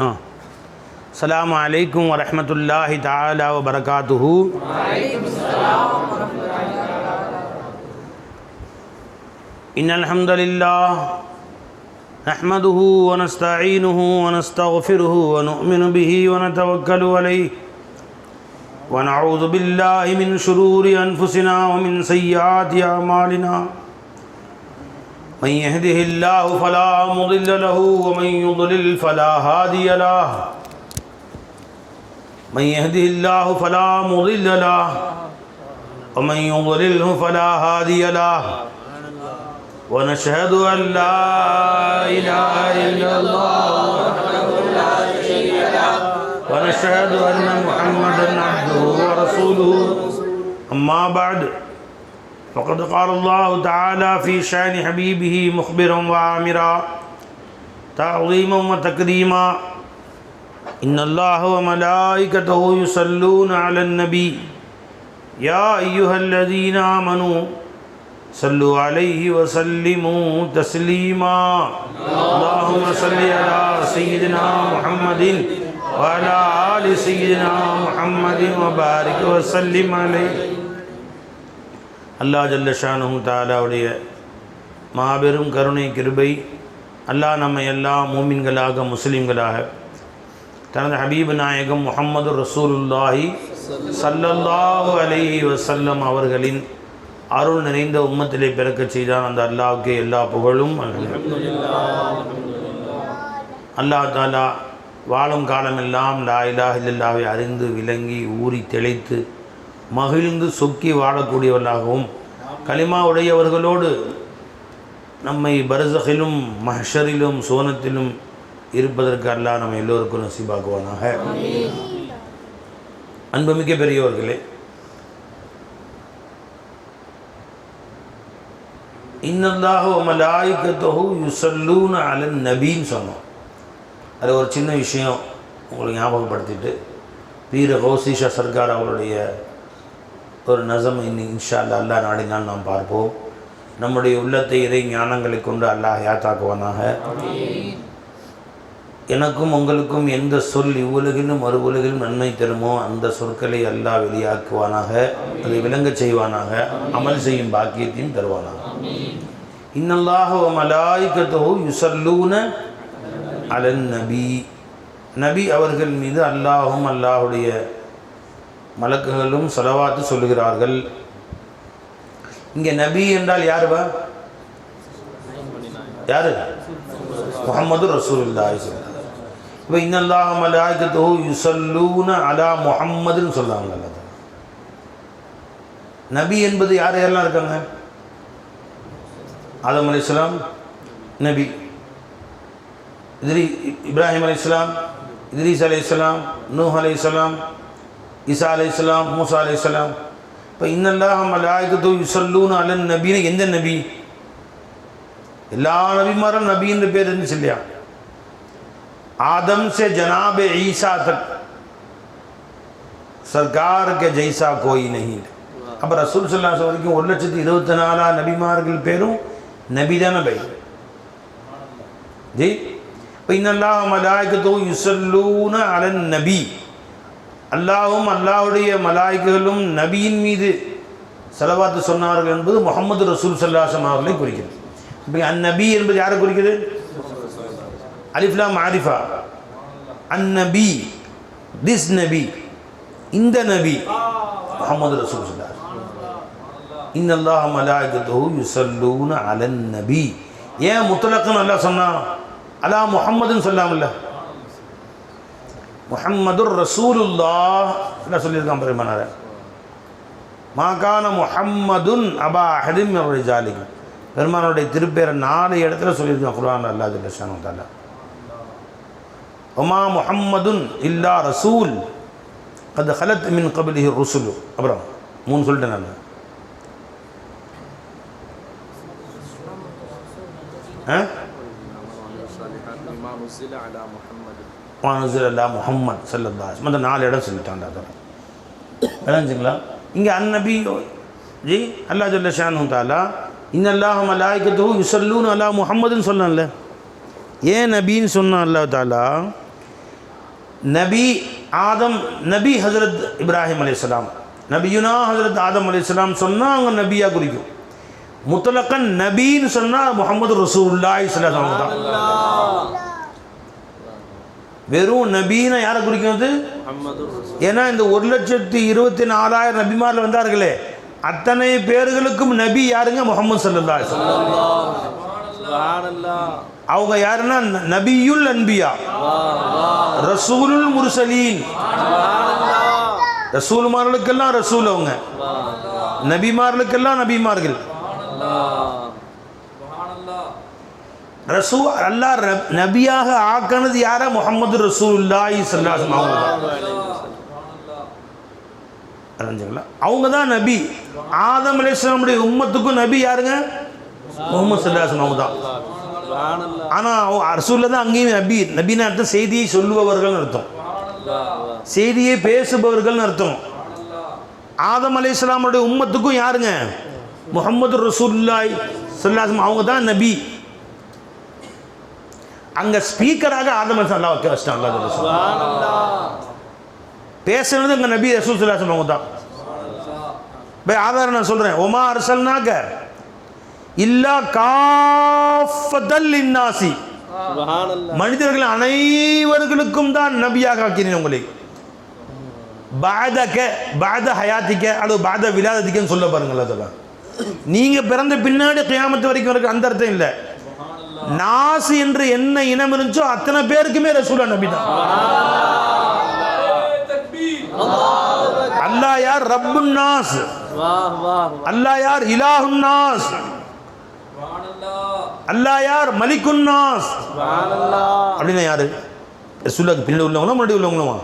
السلام عليكم ورحمة الله تعالى وبركاته. إن الحمد لله نحمده ونستعينه ونستغفره ونؤمن به ونتوكل عليه ونعوذ بالله من شرور أنفسنا ومن سيئات أعمالنا. من يهده الله فلا مضل له ومن يضلل فلا هادي له. من يهده الله فلا مضل له ومن يضلله فلا هادي له. ونشهد أن لا إله إلا الله وحده لا شريك له ونشهد أن محمدا عبده ورسوله. أما بعد فقد قال الله تعالى في شأن حبيبه مخبرا وآمرا تعظيما وتكريما: إن الله وملائكته يصلون على النبي يا أيها الذين آمنوا صلوا عليه وسلموا تسليما. اللهم صل على سيدنا محمد وعلى آل سيدنا محمد وبارك وسلم عليه. அல்லாஹ் ஜல்ல ஷானுஹு தஆலாவுடைய மாபெரும் கருணை கிருபை, அல்லாஹ் நம்மை எல்லாம் மூமின்களாக முஸ்லிம்களாக தனது ஹபீப் நாயகம் முஹம்மது ரசூலுல்லாஹி ஸல்லல்லாஹு அலைஹி வஸல்லம் அவர்களின் அருள் நிறைந்த உம்மத்திலே பிறக்கச் செய்தான். அந்த அல்லாஹ்வுக்கு எல்லா புகழும். அல்லாஹ் தஆலா வாழும் காலமெல்லாம் லா இலாஹ இல்லல்லாஹ்வை அறிந்து விளங்கி ஊறி தெளித்து மகிழ்ந்து சொக்கி வாழக்கூடியவர்களாகவும், கலிமா உடையவர்களோடு நம்மை பர்ஸகிலும் மஹ்ஷரிலும் சோனத்திலும் இருப்பதற்கு அல்லாஹ் நம்ம எல்லோருக்கும் நசீபாக்குவானாக. அன்புமிக்க பெரியவர்களே, இன்னல்லாஹு வ மலாயிகத்துஹு யுஸல்லூன அலன் நபின்னு சொன்னோம். அது ஒரு சின்ன விஷயம் உங்களுக்கு ஞாபகப்படுத்திட்டு, பீர கௌசிஷா சர்க்கார் அவருடைய ஒரு நஸம் இன்ஷா அல்லாஹ் நாடினால் நாம் பார்ப்போம். நம்முடைய உள்ளத்தை இறை ஞானங்களை கொண்டு அல்லாஹ் யாத்தாக்குவானாக. எனக்கும் உங்களுக்கும் எந்த சொல் இவ்வுலகிலும் மறு உலகிலும் நன்மை தருமோ அந்த சொற்களை அல்லாஹ் வெளியாக்குவானாக, அதை விளங்கச் செய்வானாக, அமல் செய்யும் பாக்கியத்தையும் தருவானாக. இன்னல்லாஹ வ மலாயிகத்துஹு யுஸல்லூன அலன் நபி, நபி அவர்கள் மீது அல்லாஹும் அல்லாஹுடைய மலக்குகளும் ஸலவாத்து சொல்லுகிறார்கள். இங்கே நபி என்றால் யாருவா? யாரு? முஹம்மது ரசூலுல்லாஹி ஸல்லல்லாஹு அலைஹி வஸல்லம். இப்போ இன்னல்லாஹ மலாயிகத்துஹு யுஸல்லூன அலா முஹம்மதுன்னு சொல்றாங்க. நபி என்பது யார் யாரெல்லாம் இருக்காங்க? ஆதம் அலைஹிஸ்ஸலாம் நபி, இப்ராஹிம் அலைஹிஸ்ஸலாம், இத்ரீஸ் அலைஹிஸ்ஸலாம், நூஹ் அலைஹிஸ்ஸலாம், ஈசா அலைஹிஸ்ஸலாம், மூசா அலைஹிஸ்ஸலாம். இப்போ இன்னல்லாஹ மலாயிகத்துஹு யுஸல்லூன அலன் நபின்னு எந்த நபி? எல்லா நபிமாரும் நபி என்ற பேர் இருந்துச்சு இல்லையா? आदम से जनाब ईसा तक सरकार के जैसा कोई नहीं. அப்போ ரசூல் ஸல்லல்லாஹு அலைஹி வரைக்கும் 1,24,000 நபிமார்கள் பேரும் நபி தானே பை ஜி. இப்போ இன்னல்லாஹ மலாயிகத்துஹு யுஸல்லூன அலன் நபி, அல்லாஹும் அல்லாஹுடைய மலாயிகர்களும் நபியின் மீது ஸலவாத்து சொன்னார்கள் என்பது முஹம்மது ரசூல் ஸல்லல்லாஹு அலைஹி வஸல்லம் அவர்களை குறிக்கிறது. இப்போ அந்நபி என்பது யாரை குறிக்கிறது? அலிஃப் லாம் மாரிஃபா. அந்நபி, திஸ் நபி, இந்த நபி முஹம்மது ரசூல் ஸல்லல்லாஹு அலைஹி வஸல்லம். இன்னல்லாஹ மலாயிகத்துஹு யுஸல்லூன அலன் நபி. ஏன் முத்லக்கன் அல்லாஹ் சொன்னா? அலா முஹம்மதுன்னு சொல்லாமல்ல, முஹம்மதுர் ரசூலுல்லாஹ் என்ன சொல்லியிருக்கான் பெருமானார்? மாகான முஹம்மதுன் அபா அஹதின் மின் ரிஜாலிக்கும். பெருமானுடைய திருப்பேரை 4 இடத்துல சொல்லியிருக்கான் குர்ஆன் அல்லாஹ் ஜல்ல ஷானஹு வ தஆலா. ஒமா முஹம்மதுன் இல்லா ரசூல் கத் ஹலத் மின் கப்லிஹி ருசுல். அப்புறம் 3 சொல்லிட்டேன் நான். வானுசில அல்லா முஹம்மத் ஸல்லல்லாஹு அலைஹி வஸல்லம். அந்த 4 இடம் சொல்லிட்டான்டா. விளங்குங்களா? இங்கே அந்நபி ஜி அல்லாஹ் ஜல்ல ஷானஹு வ தஆலா இன்னல்லாஹ மலாயிகத்துஹு யுஸல்லூன அலா முஹம்மதுன்னு சொன்னான்ல. ஏன் நபின்னு சொன்னான் அல்லாஹ் தஆலா? நபி ஆதம், நபி ஹஜரத் இப்ராஹிம் அலைஹிஸ்ஸலாம், நபியுனா ஹஜரத் ஆதம் அலைஹிஸ்ஸலாம் சொன்னால் அவங்க நபியாக குறிக்கும். முத்தலக்கன் நபின்னு சொன்னால் முஹம்மது ரசூலுல்லாஹி ஸல்லல்லாஹு அலைஹி வஸல்லம். வெறும் நபின்னா யாரை குறிக்கிறது? ஏன்னா இந்த 1,24,000 நபிமாரில் வந்தார்களே அத்தனை பேர்களுக்கும் நபி யாருங்க? முஹம்மது ஸல்லல்லாஹு அலைஹி வஸல்லம். அவங்க யாருன்னா நபியுல் அன்பியா, ரசூலுல் முர்சலீன். ரசூல்மார்களுக்கெல்லாம் ரசூல் அவங்க, நபிமார்களுக்கெல்லாம் நபிமார்கள். ரசூல் அல்லாஹ் நபியாக ஆக்கினது யாரா? முஹம்மது ரசூலுல்லாஹி ஸல்லல்லாஹு அலைஹி வஸல்லம். அவங்க தான் நபி. ஆதம் அலைஹிஸ்ஸலாமுடைய உம்மத்துக்கும் நபி யாருங்க? முஹம்மது ஸல்லல்லாஹு அலைஹி வஸல்லம் தான். ஆனால் ரசூல்ல தான் அங்கேயும் நபி. நபின்னு அர்த்தம் செய்தியை சொல்லுபவர்கள் அர்த்தம், செய்தியை பேசுபவர்கள் அர்த்தம். ஆதம் அலைஹிஸ்ஸலாமுடைய உம்மத்துக்கும் யாருங்க? முஹம்மது ரசூலுல்லாஹி ஸல்லல்லாஹு அலைஹி வஸல்லம். அவங்க தான் நபி. அங்கே ஸ்பீக்கராக ஆதம் அலைஹிஸ்ஸலாம் வச்சிட்டாங்க. பேசுறது அங்கே நபி ரசூல் ஸல்லல்லாஹு அலைஹி வஸல்லம் அவங்க தான். ஆதாரம் நான் சொல்கிறேன். ஒமா அர்சல்னாக இல்லா காஃபத்தல் லின்னாசி, மனிதர்கள் அனைவர்களுக்கும் தான் நபியாக ஆக்கினேன் உங்களை. பாதக பாத ஹயாத்திக்க அல்லது பாத விலாதத்திக்கன்னு சொல்ல பாருங்கள். அதெல்லாம் நீங்கள் பிறந்த பின்னாடி கியாமத்து வரைக்கும் இருக்கு, அந்த அர்த்தம் இல்லை. நாஸ் என்று என்ன இனம் இருந்துச்சோ அத்தனை பேருக்குமே ரசூலா நபி தான். அல்லாஹ் யார்? ரப்புன் நாஸ். அல்லாஹ் யார்? இலாஹுன் நாஸ். அல்லாஹ் யார்? மலிக்குன் நாஸ். அப்படின்னா யாரு? ரசூலுக்கு பின்னாடி உள்ளவங்களா முன்னாடி உள்ளவங்களா?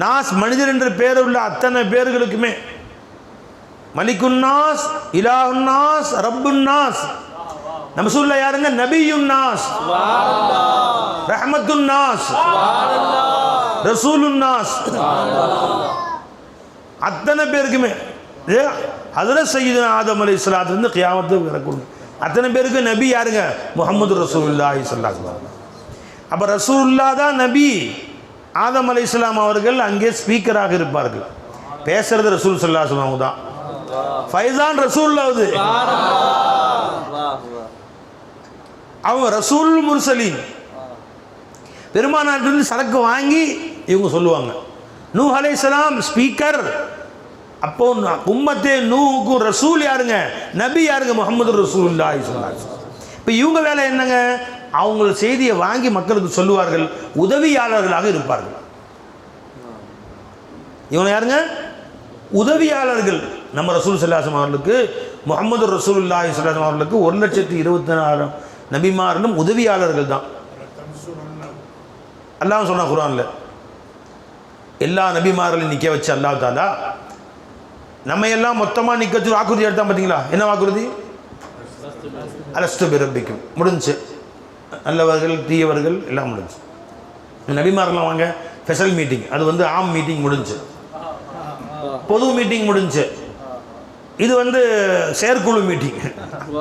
நாஸ் மனிதர் என்ற பேர் உள்ள அத்தனை பேர்களுக்குமே மலிக்குன் நாஸ், இலாஹுன் நாஸ், ரப்புன் நாஸ். நம்ம சொல்ல யாருங்க? நபியுன் நாஸ், ரஹ்மத்துன் நாஸ், ரசூலுன் நாஸ். அத்தனை பேருக்குமே ஹஜ்ரத் சய்யிதுனா ஆதம் அலைஹிஸ்ஸலாத்திலிருந்து கியாமத்து வரைக்கும் அத்தனை பேருக்கு நபி யாருங்க? முஹம்மது ரசூலுல்லாஹி ஸல்லல்லாஹு அலைஹி வஸல்லம். அப்போ ரசூலுல்லாஹ் தான் நபி. ஆதம் அலைஹிஸ்ஸலாம் அவர்கள் அங்கே ஸ்பீக்கராக இருப்பார்கள். பேசுறது ரசூல் ஸல்லல்லாஹு அலைஹி வஸல்லம் தான். ஃபைசான் ரசூலுல்லாஹ், அவங்க ரசூல் முர்சலீன். பெருமானாட்டிலிருந்து சரக்கு வாங்கி இவங்க சொல்லுவாங்க. நூஹ் அலைஹிஸ்ஸலாம் ஸ்பீக்கர். அப்போ உம்மத்தே நூஹுக்கும் ரசூல் யாருங்க? நபி யாருங்க? முஹம்மது ரசூலுல்லாஹி ஸல்லல்லாஹு அலைஹி வஸல்லம். இப்போ இவங்க வேலை என்னங்க? அவங்க செய்தியை வாங்கி மக்களுக்கு சொல்லுவார்கள், உதவியாளர்களாக இருப்பார்கள். இவங்க யாருங்க? உதவியாளர்கள். நம்ம ரசூல் ஸல்லல்லாஹு அலைஹி வஸல்லம் அவர்களுக்கு, முஹம்மது ரசூலுல்லாஹி ஸல்லல்லாஹு அலைஹி வஸல்லம் அவர்களுக்கு 1,24,000 நபிமார்களும் உதவியாளர்கள் தான். அல்லாஹ் சொன்னா குர்ஆன்ல, எல்லா நபிமார்களையும் நிற்க வச்சு அல்லாஹ் தாலா நம்ம எல்லாம் மொத்தமாக நிற்க வச்சு வாக்குறுதி எடுத்தான். பார்த்தீங்களா? என்ன வாக்குறுதி? அலஸ்து பிரப்பிக்கும். முடிஞ்சு. நல்லவர்கள் தீயவர்கள் எல்லாம் முடிஞ்சு. நபிமாரெலாம் வாங்க, ஸ்பெஷல் மீட்டிங், அது வந்து ஆம் மீட்டிங் முடிஞ்சு, பொது மீட்டிங் முடிஞ்சு. இது வந்து செயற்குழு மீட்டிங்,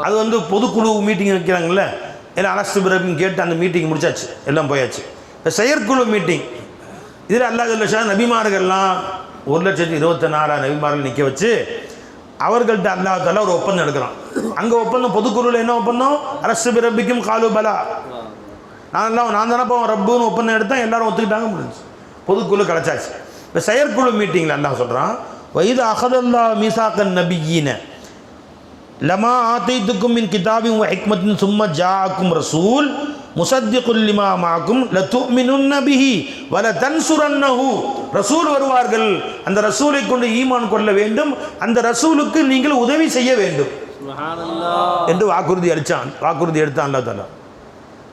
அது வந்து பொதுக்குழு மீட்டிங் வைக்கிறாங்கல்ல, எல்லாம் அலஸ்து பிரப்பிக்கும் கேட்டு அந்த மீட்டிங் முடிச்சாச்சு, எல்லாம் போயாச்சு. இப்போ செயற்குழு மீட்டிங் இதில் அல்லாஹ் ஜல்ல நபிமார்கள்லாம் 1,24,000 நபிமார்கள் நிற்க வச்சு அவர்கள்ட்ட அல்லாஹ் தஆலா ஒரு ஒப்பந்தம் எடுக்கிறான். அங்கே ஒப்பந்தம் பொதுக்குழுவில் என்ன ஒப்பந்தம்? அரசு பிரபிக்கும் காலு பலா, நான் தானே போவோம் ரப்புன்னு ஒப்பந்தம் எடுத்தேன், எல்லாரும் ஒத்துக்கிட்டாங்க, முடிஞ்சு. பொதுக்குழு கிடச்சாச்சு. இப்போ செயற்குழு மீட்டிங்கில் அல்லாஹ் சொல்கிறான், வயது அகதல்லா மீசாக்கன் நபியீன லமா ஆத்தைத்துக்கும் மின் கிதாபின் ஹிக்மத்தின் சும்மா ஜாக்கும் ரசூல் முசத்திகுல் லிமா மாக்கும் லதுமினுன்ன பிஹி வல தன்சுரன்னஹு. ரசூல் வருவார்கள், அந்த ரசூலை கொண்டு ஈமான் கொள்ள வேண்டும், அந்த ரசூலுக்கு நீங்கள் உதவி செய்ய வேண்டும் என்று வாக்குறுதி அளித்தான். வாக்குறுதி எடுத்தான் அல்லாஹ் தஆலா.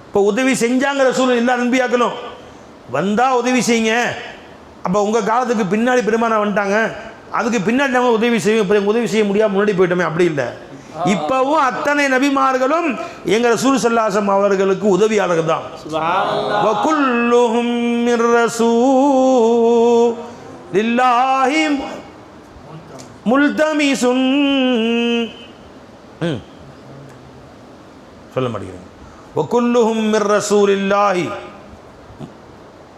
இப்போ உதவி செஞ்சாங்க ரசூல், எல்லா நபியாக்களும் வந்தால் உதவி செய்யுங்க. அப்போ உங்கள் காலத்துக்கு பின்னாடி பெருமானா வந்துட்டாங்க, அதுக்கு பின்னாடி நம்ம உதவி செய்வோம். இப்போ உதவி செய்ய முடியாமல் முன்னாடி போயிட்டோமே, அப்படி இல்லை. இப்பவும் அத்தனை நபிமார்களும் எங்கள் ரசூல் ஸல்லல்லாஹு அலைஹி வஸல்லம் அவர்களுக்கு உதவியாளர்கள் தான். வகுல்லுஹும் மிர் ரசூலில்லாஹி முல்தமிசுன். சொல்ல மாட்டேங்கிறேன். வகுல்லுஹும் மிர் ரசூலில்லாஹி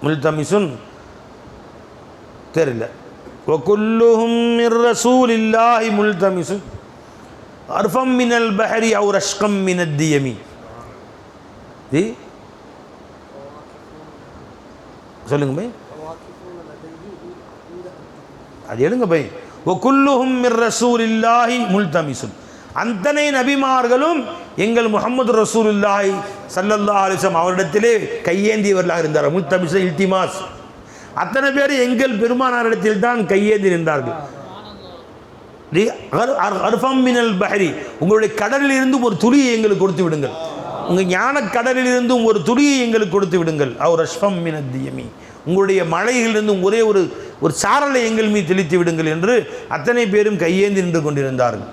முல்தமிசுன் தெரியல. وكلهم من رسول الله ملتمس عرفا من البحر او رشقا من الديم. சொல்லுங்க பை, அது எடுங்க பை. وكلهم من رسول الله ملتمس, அத்தனை நபிமார்களும் எங்கள் முஹம்மது ரசூலுல்லாஹி ஸல்லல்லாஹு அலைஹி வஸல்லம் அவரிடத்திலே கையேந்தியவர்களாக இருந்தார். முல்தமிஸ் இல்திமாஸ், அத்தனை பேர் எங்கள் பெருமானாரிடத்தில் தான் கையேந்தி நின்றார்கள். அர்ஃபம் மினல் பஹரி, உங்களுடைய கடலில் இருந்தும் ஒரு துளியை எங்களுக்கு கொடுத்து விடுங்கள், உங்கள் ஞான கடலில் இருந்தும் ஒரு துளியை எங்களுக்கு கொடுத்து விடுங்கள். அவர் அஷ்ஃபம் மினத் தியமி, உங்களுடைய மலையிலிருந்தும் ஒரே ஒரு சாரலை எங்கள் மீது தெளித்து விடுங்கள் என்று அத்தனை பேரும் கையேந்தி நின்று கொண்டிருந்தார்கள்.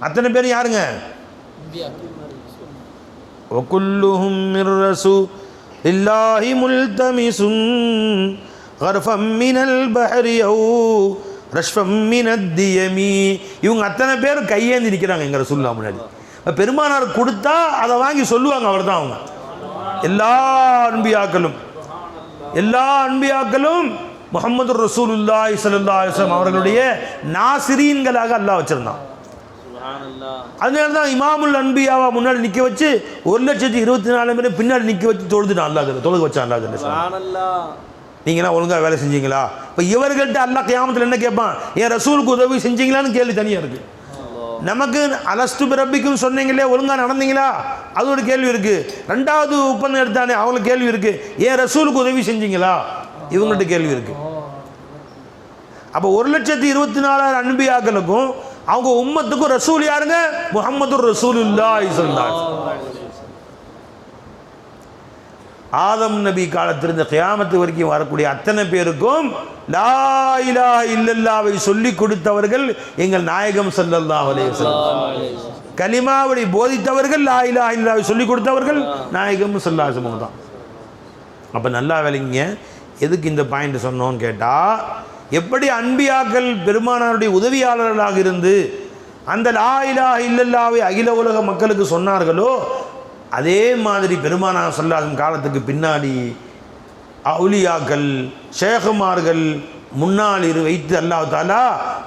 அத்தனை பேரும் யாருங்க? وَكُلُّهُمْ مِنْ رَسُولِ اللَّهِ مُلْتَمِسٌ غَرْفًا مِنَ الْبَحْرِ أَوْ رَشْفًا مِنَ الدِّيَمِ. இவங்க அத்தனை பேரும் கையேந்தி நிற்கிறாங்க எங்க ரசூலுல்லாஹ் முன்னாடி. பெருமானார் கொடுத்தா அதை வாங்கி சொல்லுவாங்க, அவர் தான் அவங்க. எல்லா அன்பியாக்களும் முஹம்மது ரசூலுல்லாஹி ஸல்லல்லாஹு அலைஹி வஸல்லம் அவர்களுடைய நாசிரீன்களாக அல்லாஹ் வச்சிருந்தான். அதனால தான் இமாமுல் அன்பியாவா முன்னாடி நிற்க வச்சு 1,24,000 பேரை பின்னாடி நிற்க வச்சு தொழுதுட்டான் அல்லாஹ், தொழுக வச்சான் அல்லாஹ். நீங்களாம் ஒழுங்காக வேலை செஞ்சீங்களா? இப்போ இவர்கள்ட்ட அல்லாஹ் கியாமத்தில் என்ன கேட்பான்? என் ரசூலுக்கு உதவி செஞ்சீங்களான்னு கேள்வி தனியாக இருக்குது. நமக்கு அலஸ்து பிரபிக்கும் சொன்னீங்களே, ஒழுங்காக நடந்தீங்களா, அது ஒரு கேள்வி இருக்குது. ரெண்டாவது ஒப்பந்தம் எடுத்தானே, அவங்களுக்கு கேள்வி இருக்குது. ஏன் ரசூலுக்கு உதவி செஞ்சீங்களா, இவங்கள்ட்ட கேள்வி இருக்குது. அப்போ 1,24,000 அன்பியாக்களுக்கும் அவங்க உம்மத்துக்கும் ரசூல் யாருங்க? முஹம்மது ரசூலுல்லாஹி ஸல்லல்லாஹு அலைஹி வஸல்லம். ஆதம் நபி காலத்திலிருந்து கியாமத்து வரைக்கும் வரக்கூடிய அத்தனை பேருக்கும் லா இலாஹ இல்லல்லாஹ்வை சொல்லி கொடுத்தவர்கள் எங்கள் நாயகம் ஸல்லல்லாஹு அலைஹி வஸல்லம். கலிமாவை போதித்தவர்கள், லா இலாஹ இல்லல்லாஹ்வை சொல்லி கொடுத்தவர்கள் நாயகம் ஸல்லல்லாஹு அலைஹி வஸல்லம் தான். அப்போ நல்லா விளங்கிங்க, எதுக்கு இந்த பாயிண்ட் சொன்னோன்னு கேட்டால், எப்படி அன்பியாக்கள் பெருமானாருடைய உதவியாளர்களாக இருந்து அந்த லா இலாஹ இல்லல்லாஹ்வை அகில உலக மக்களுக்கு சொன்னார்களோ, அதே மாதிரி பெருமானார் ஸல்லல்லாஹு அலைஹி வஸல்லம் காலத்துக்கு பின்னாடி அவுலியாக்கள் ஷேகுமார்கள் முன்னால் வைத்து அல்லாஹ் தஆலா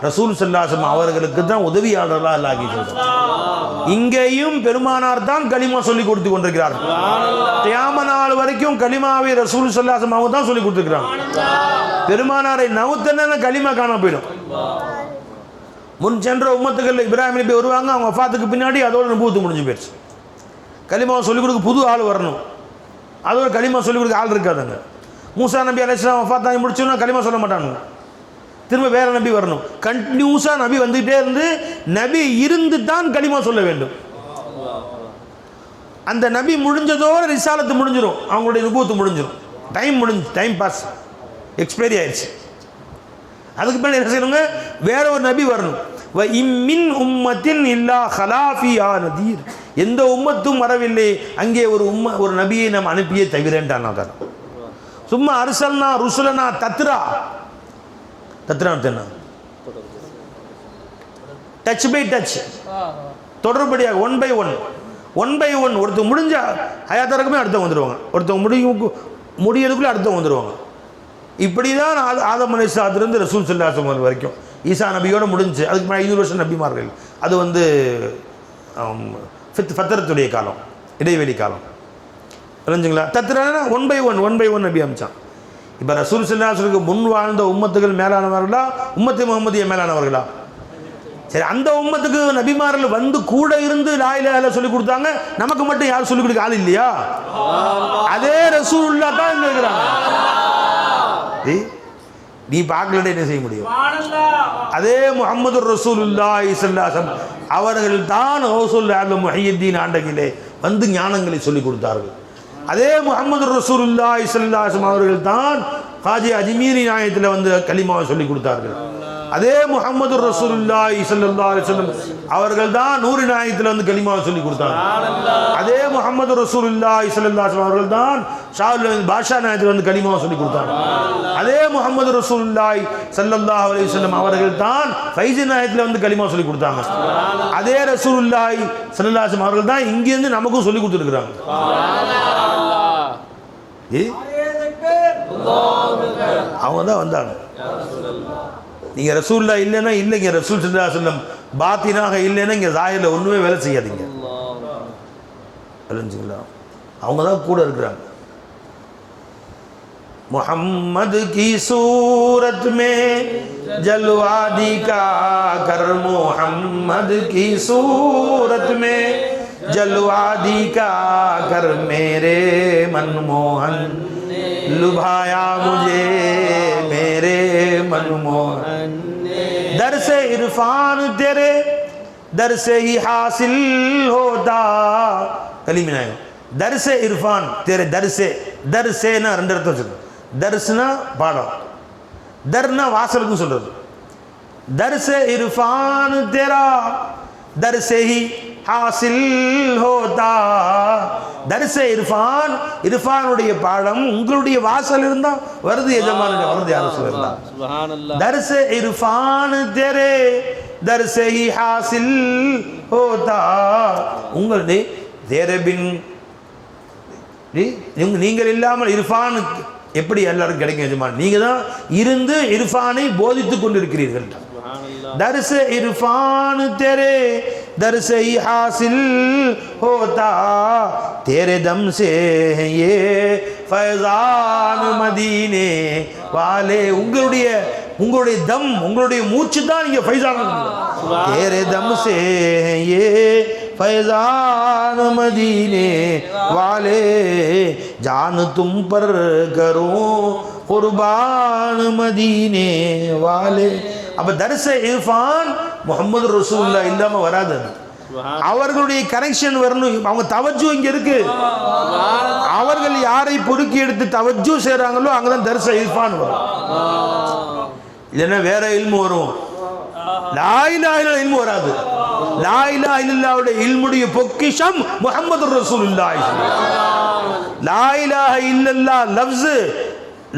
ரசூல் ஸல்லல்லாஹு அலைஹி வஸல்லம் அவர்களுக்கு தான் உதவியாளர்களாக அல்லாஹ் சொல்றார். இங்கேயும் பெருமானார் தான் கலிமா சொல்லி கொடுத்து கொண்டிருக்கிறார்கள். கியாம நாள் வரைக்கும் கலிமாவை ரசூல் ஸல்லல்லாஹு அலைஹி வஸல்லம் அவங்க தான் சொல்லி கொடுத்துருக்கிறாங்க. பெருமானாரை நவுத்தன கலிமா காண போயிடும். முன் சென்ற உம்மத்துக்கள் இப்ராஹிம் நபி வருவாங்க, அவங்க வஃபாத்துக்கு பின்னாடி அதோட நபுவத்து முடிஞ்சு போயிடுச்சு. கலிமாவை சொல்லிக் கொடுக்க புது ஆள் வரணும், அதோட கலிமா சொல்லிக் கொடுக்க ஆள் இருக்காதுங்க. மூசா நபி அலைஹிஸ்ஸலாம் வஃபாத்தாகி முடிச்சோன்னா கலிமா சொல்ல மாட்டாங்க, திரும்ப வேற நபி வரணும். கண்டினியூஸாக நபி வந்துகிட்டே இருந்து நபி இருந்து தான் கலிமா சொல்ல வேண்டும். அந்த நபி முடிஞ்சதோடு ரிசாலத்து முடிஞ்சிடும், அவங்களுடைய நுபுவத்து முடிஞ்சிடும். டைம் பாஸ் எக்ஸ்பைரி ஆயிடுச்சு. அதுக்கு மேலே என்ன செய்யணுங்க? வேற ஒரு நபி வரணும். இம்மின் உம்மத்தின் இல்லா ஹலாஃபியா நதீர், எந்த உம்மத்தும் வரவில்லை, அங்கே ஒரு நபியை நாம் அனுப்பியே தவிரேன்டான். சும்மா அரசல்னா ருசுலனா தத்ரா என்ன? டச் பை டச், தொடர்படியாக ஒன் பை ஒன். ஒருத்தவங்க முடிஞ்ச ஹயாத்தரக்குமே அடுத்தவங்க வந்துடுவாங்க, ஒருத்தவங்க முடியறதுக்குள்ளே அடுத்தவங்க வந்துடுவாங்க. இப்படி தான் ஆதம் அலைஹிஸ்ஸலாத்திலிருந்து ரசூல் ஸல்லல்லாஹு அலைஹி வஸல்லம் வரைக்கும் ஈசா நபியோடு முடிஞ்சு. அதுக்கு மேலே 500 வருஷம் நபிமார்கள். அது ஃபத்ரத்துடைய காலம், இடைவெளி காலம். புரிஞ்சுங்களா? தத்ரானா ஒன் பை ஒன் நபி அமைச்சான். இப்போ ரசூல் ஸல்லல்லாஹு அலைஹி வஸல்லம் முன் வாழ்ந்த உம்மத்துகள் மேலானவர்களா, உம்மத்து முஹம்மதிய மேலானவர்களா? சரி, அந்த உம்மத்துக்கு நபிமார்கள் வந்து கூட இருந்து லா இலாஹ இல்லல்லாஹ் சொல்லி கொடுத்தாங்க, நமக்கு மட்டும் யாரும் சொல்லிக் கொடுக்க ஆள் இல்லையா? அதே ரசூலுல்லாஹ் தான் இங்கே இருக்கிறாங்க. நீ பார்க்கலன்னு என்ன செய்ய முடியும்? அதே முஹம்மது ரசூலுல்லாஹி ஸல்லல்லாஹு அலைஹி வஸல்லம் அவர்கள் தான் ஹவுசுல் ஆலம் முஹியுத்தீன் ஆண்டகிலே வந்து ஞானங்களை சொல்லிக் கொடுத்தார்கள். அதே முஹம்மது ரசூலுல்லாஹி ஸல்லல்லாஹு அலைஹி வஸல்லம் அவர்கள் தான் ஹாஜி அஜ்மீரி நாயத்தில் வந்து கலிமாவை சொல்லிக் கொடுத்தார்கள். அதே முஹம்மது ரசூலுல்லாஹி ஸல்லல்லாஹு அலைஹி வஸல்லம் அவர்கள் தான் நூறு நாயத்தில் வந்து கலிமாவை சொல்லிக் கொடுத்தாங்க. அதே முஹம்மது ரசூலுல்லாஹி ஸல்லல்லாஹு அலைஹி வஸல்லம் அவர்கள் தான் பாஷா நாயத்தில் வந்து கலிமாவை சொல்லிக் கொடுத்தாங்க. அதே முஹம்மது ரசூலுல்லாஹி ஸல்லல்லாஹு அலைஹி வஸல்லம் அவர்கள் தான் ஃபைஸி நாயத்தில் வந்து கலிமா சொல்லிக் கொடுத்தாங்க. அதே ரசூலுல்லாஹி ஸல்லல்லாஹு அலைஹி வஸல்லம் அவர்கள் தான் இங்கிருந்து நமக்கும் சொல்லிக் கொடுத்துருக்குறாங்க. அவங்க தான் வந்தாங்க. நீங்கள் ரசூல்லா இல்லைன்னா இல்லைங்க, ரசூல் ஸல்லல்லாஹு அலைஹி வஸல்லம் பாத்தினாக இல்லைன்னா இங்கே ஸாஹிரில் ஒன்றுமே வேலை செய்யாதீங்க. புரிஞ்சுங்களா? அவங்க தான் கூட இருக்கிறாங்க. मोहम्मद की सूरत में जलवा दिखा कर, मोहम्मद की सूरत में जलवा दिखा कर, मेरे मनमोहन लुभाया मुझे, मेरे मनमोहन दर से इरफान तेरे दर से ही हासिल होता. कलीम में दर से इरफान तेरे दर से ना ரெண்டு அர்த்தம் வச்சுக்கோ. தர்ஸ்னா பாடம், தர்னா வாசலுக்கு சொல்றது. दर से इरफान तेरा दर से ही हासिल होता. दर से इरफान, इरफाனுடைய பாடம் உங்களுடைய வாசல் இருந்தா வருது எஜமானுடைய, வருது யார சொல்லலாம். சுப்ஹானல்லாஹ். दर से इरफान तेरे दर से ही हासिल होता. உங்களுடைய तेरे बिन நீங்கள் இல்லாமல் இர்ஃபான் எப்படி எல்லாரும் கிடைக்கும் எஜமான்? நீங்க தான் இருந்து இர்ஃபானை போதித்துக் கொண்டிருக்கிறீர்கள். दर से इरफान तेरे दर से ही हासिल होता, तेरे दम से ये फैजान मदीने वाले. உங்களுடைய தம், உங்களுடைய மூச்சு தான் நீங்க ஃபைசான். तेरे दम से ये फैजान मदीने वाले, जान तुम पर करो कुर्बान मदीने वाले. அப்ப தர்ஸ இர்ஃபான் முஹம்மது ரசூலுல்லாஹ் இல்லாம வராது. அவர்களுடைய கனெக்ஷன் வரணும். அவங்க தவஜ்ஜு இங்க இருக்கு. அவர்கள் யாரை பொறுக்கி எடுத்து தவஜ்ஜு செய்றாங்களோ அங்கதான் தர்ஸ இர்ஃபான் வரும். இல்லைன்னா வேற இல்மு வரும். லா இலாஹ இல்லல்லாஹ் இல்மு வராது. லா இலாஹ இல்லல்லாஹ்வுடைய இல்முடைய பொக்கிஷம் முஹம்மது ரசூலுல்லாஹ். லா இலாஹ இல்லல்லாஹ் லஃப்ஸ்,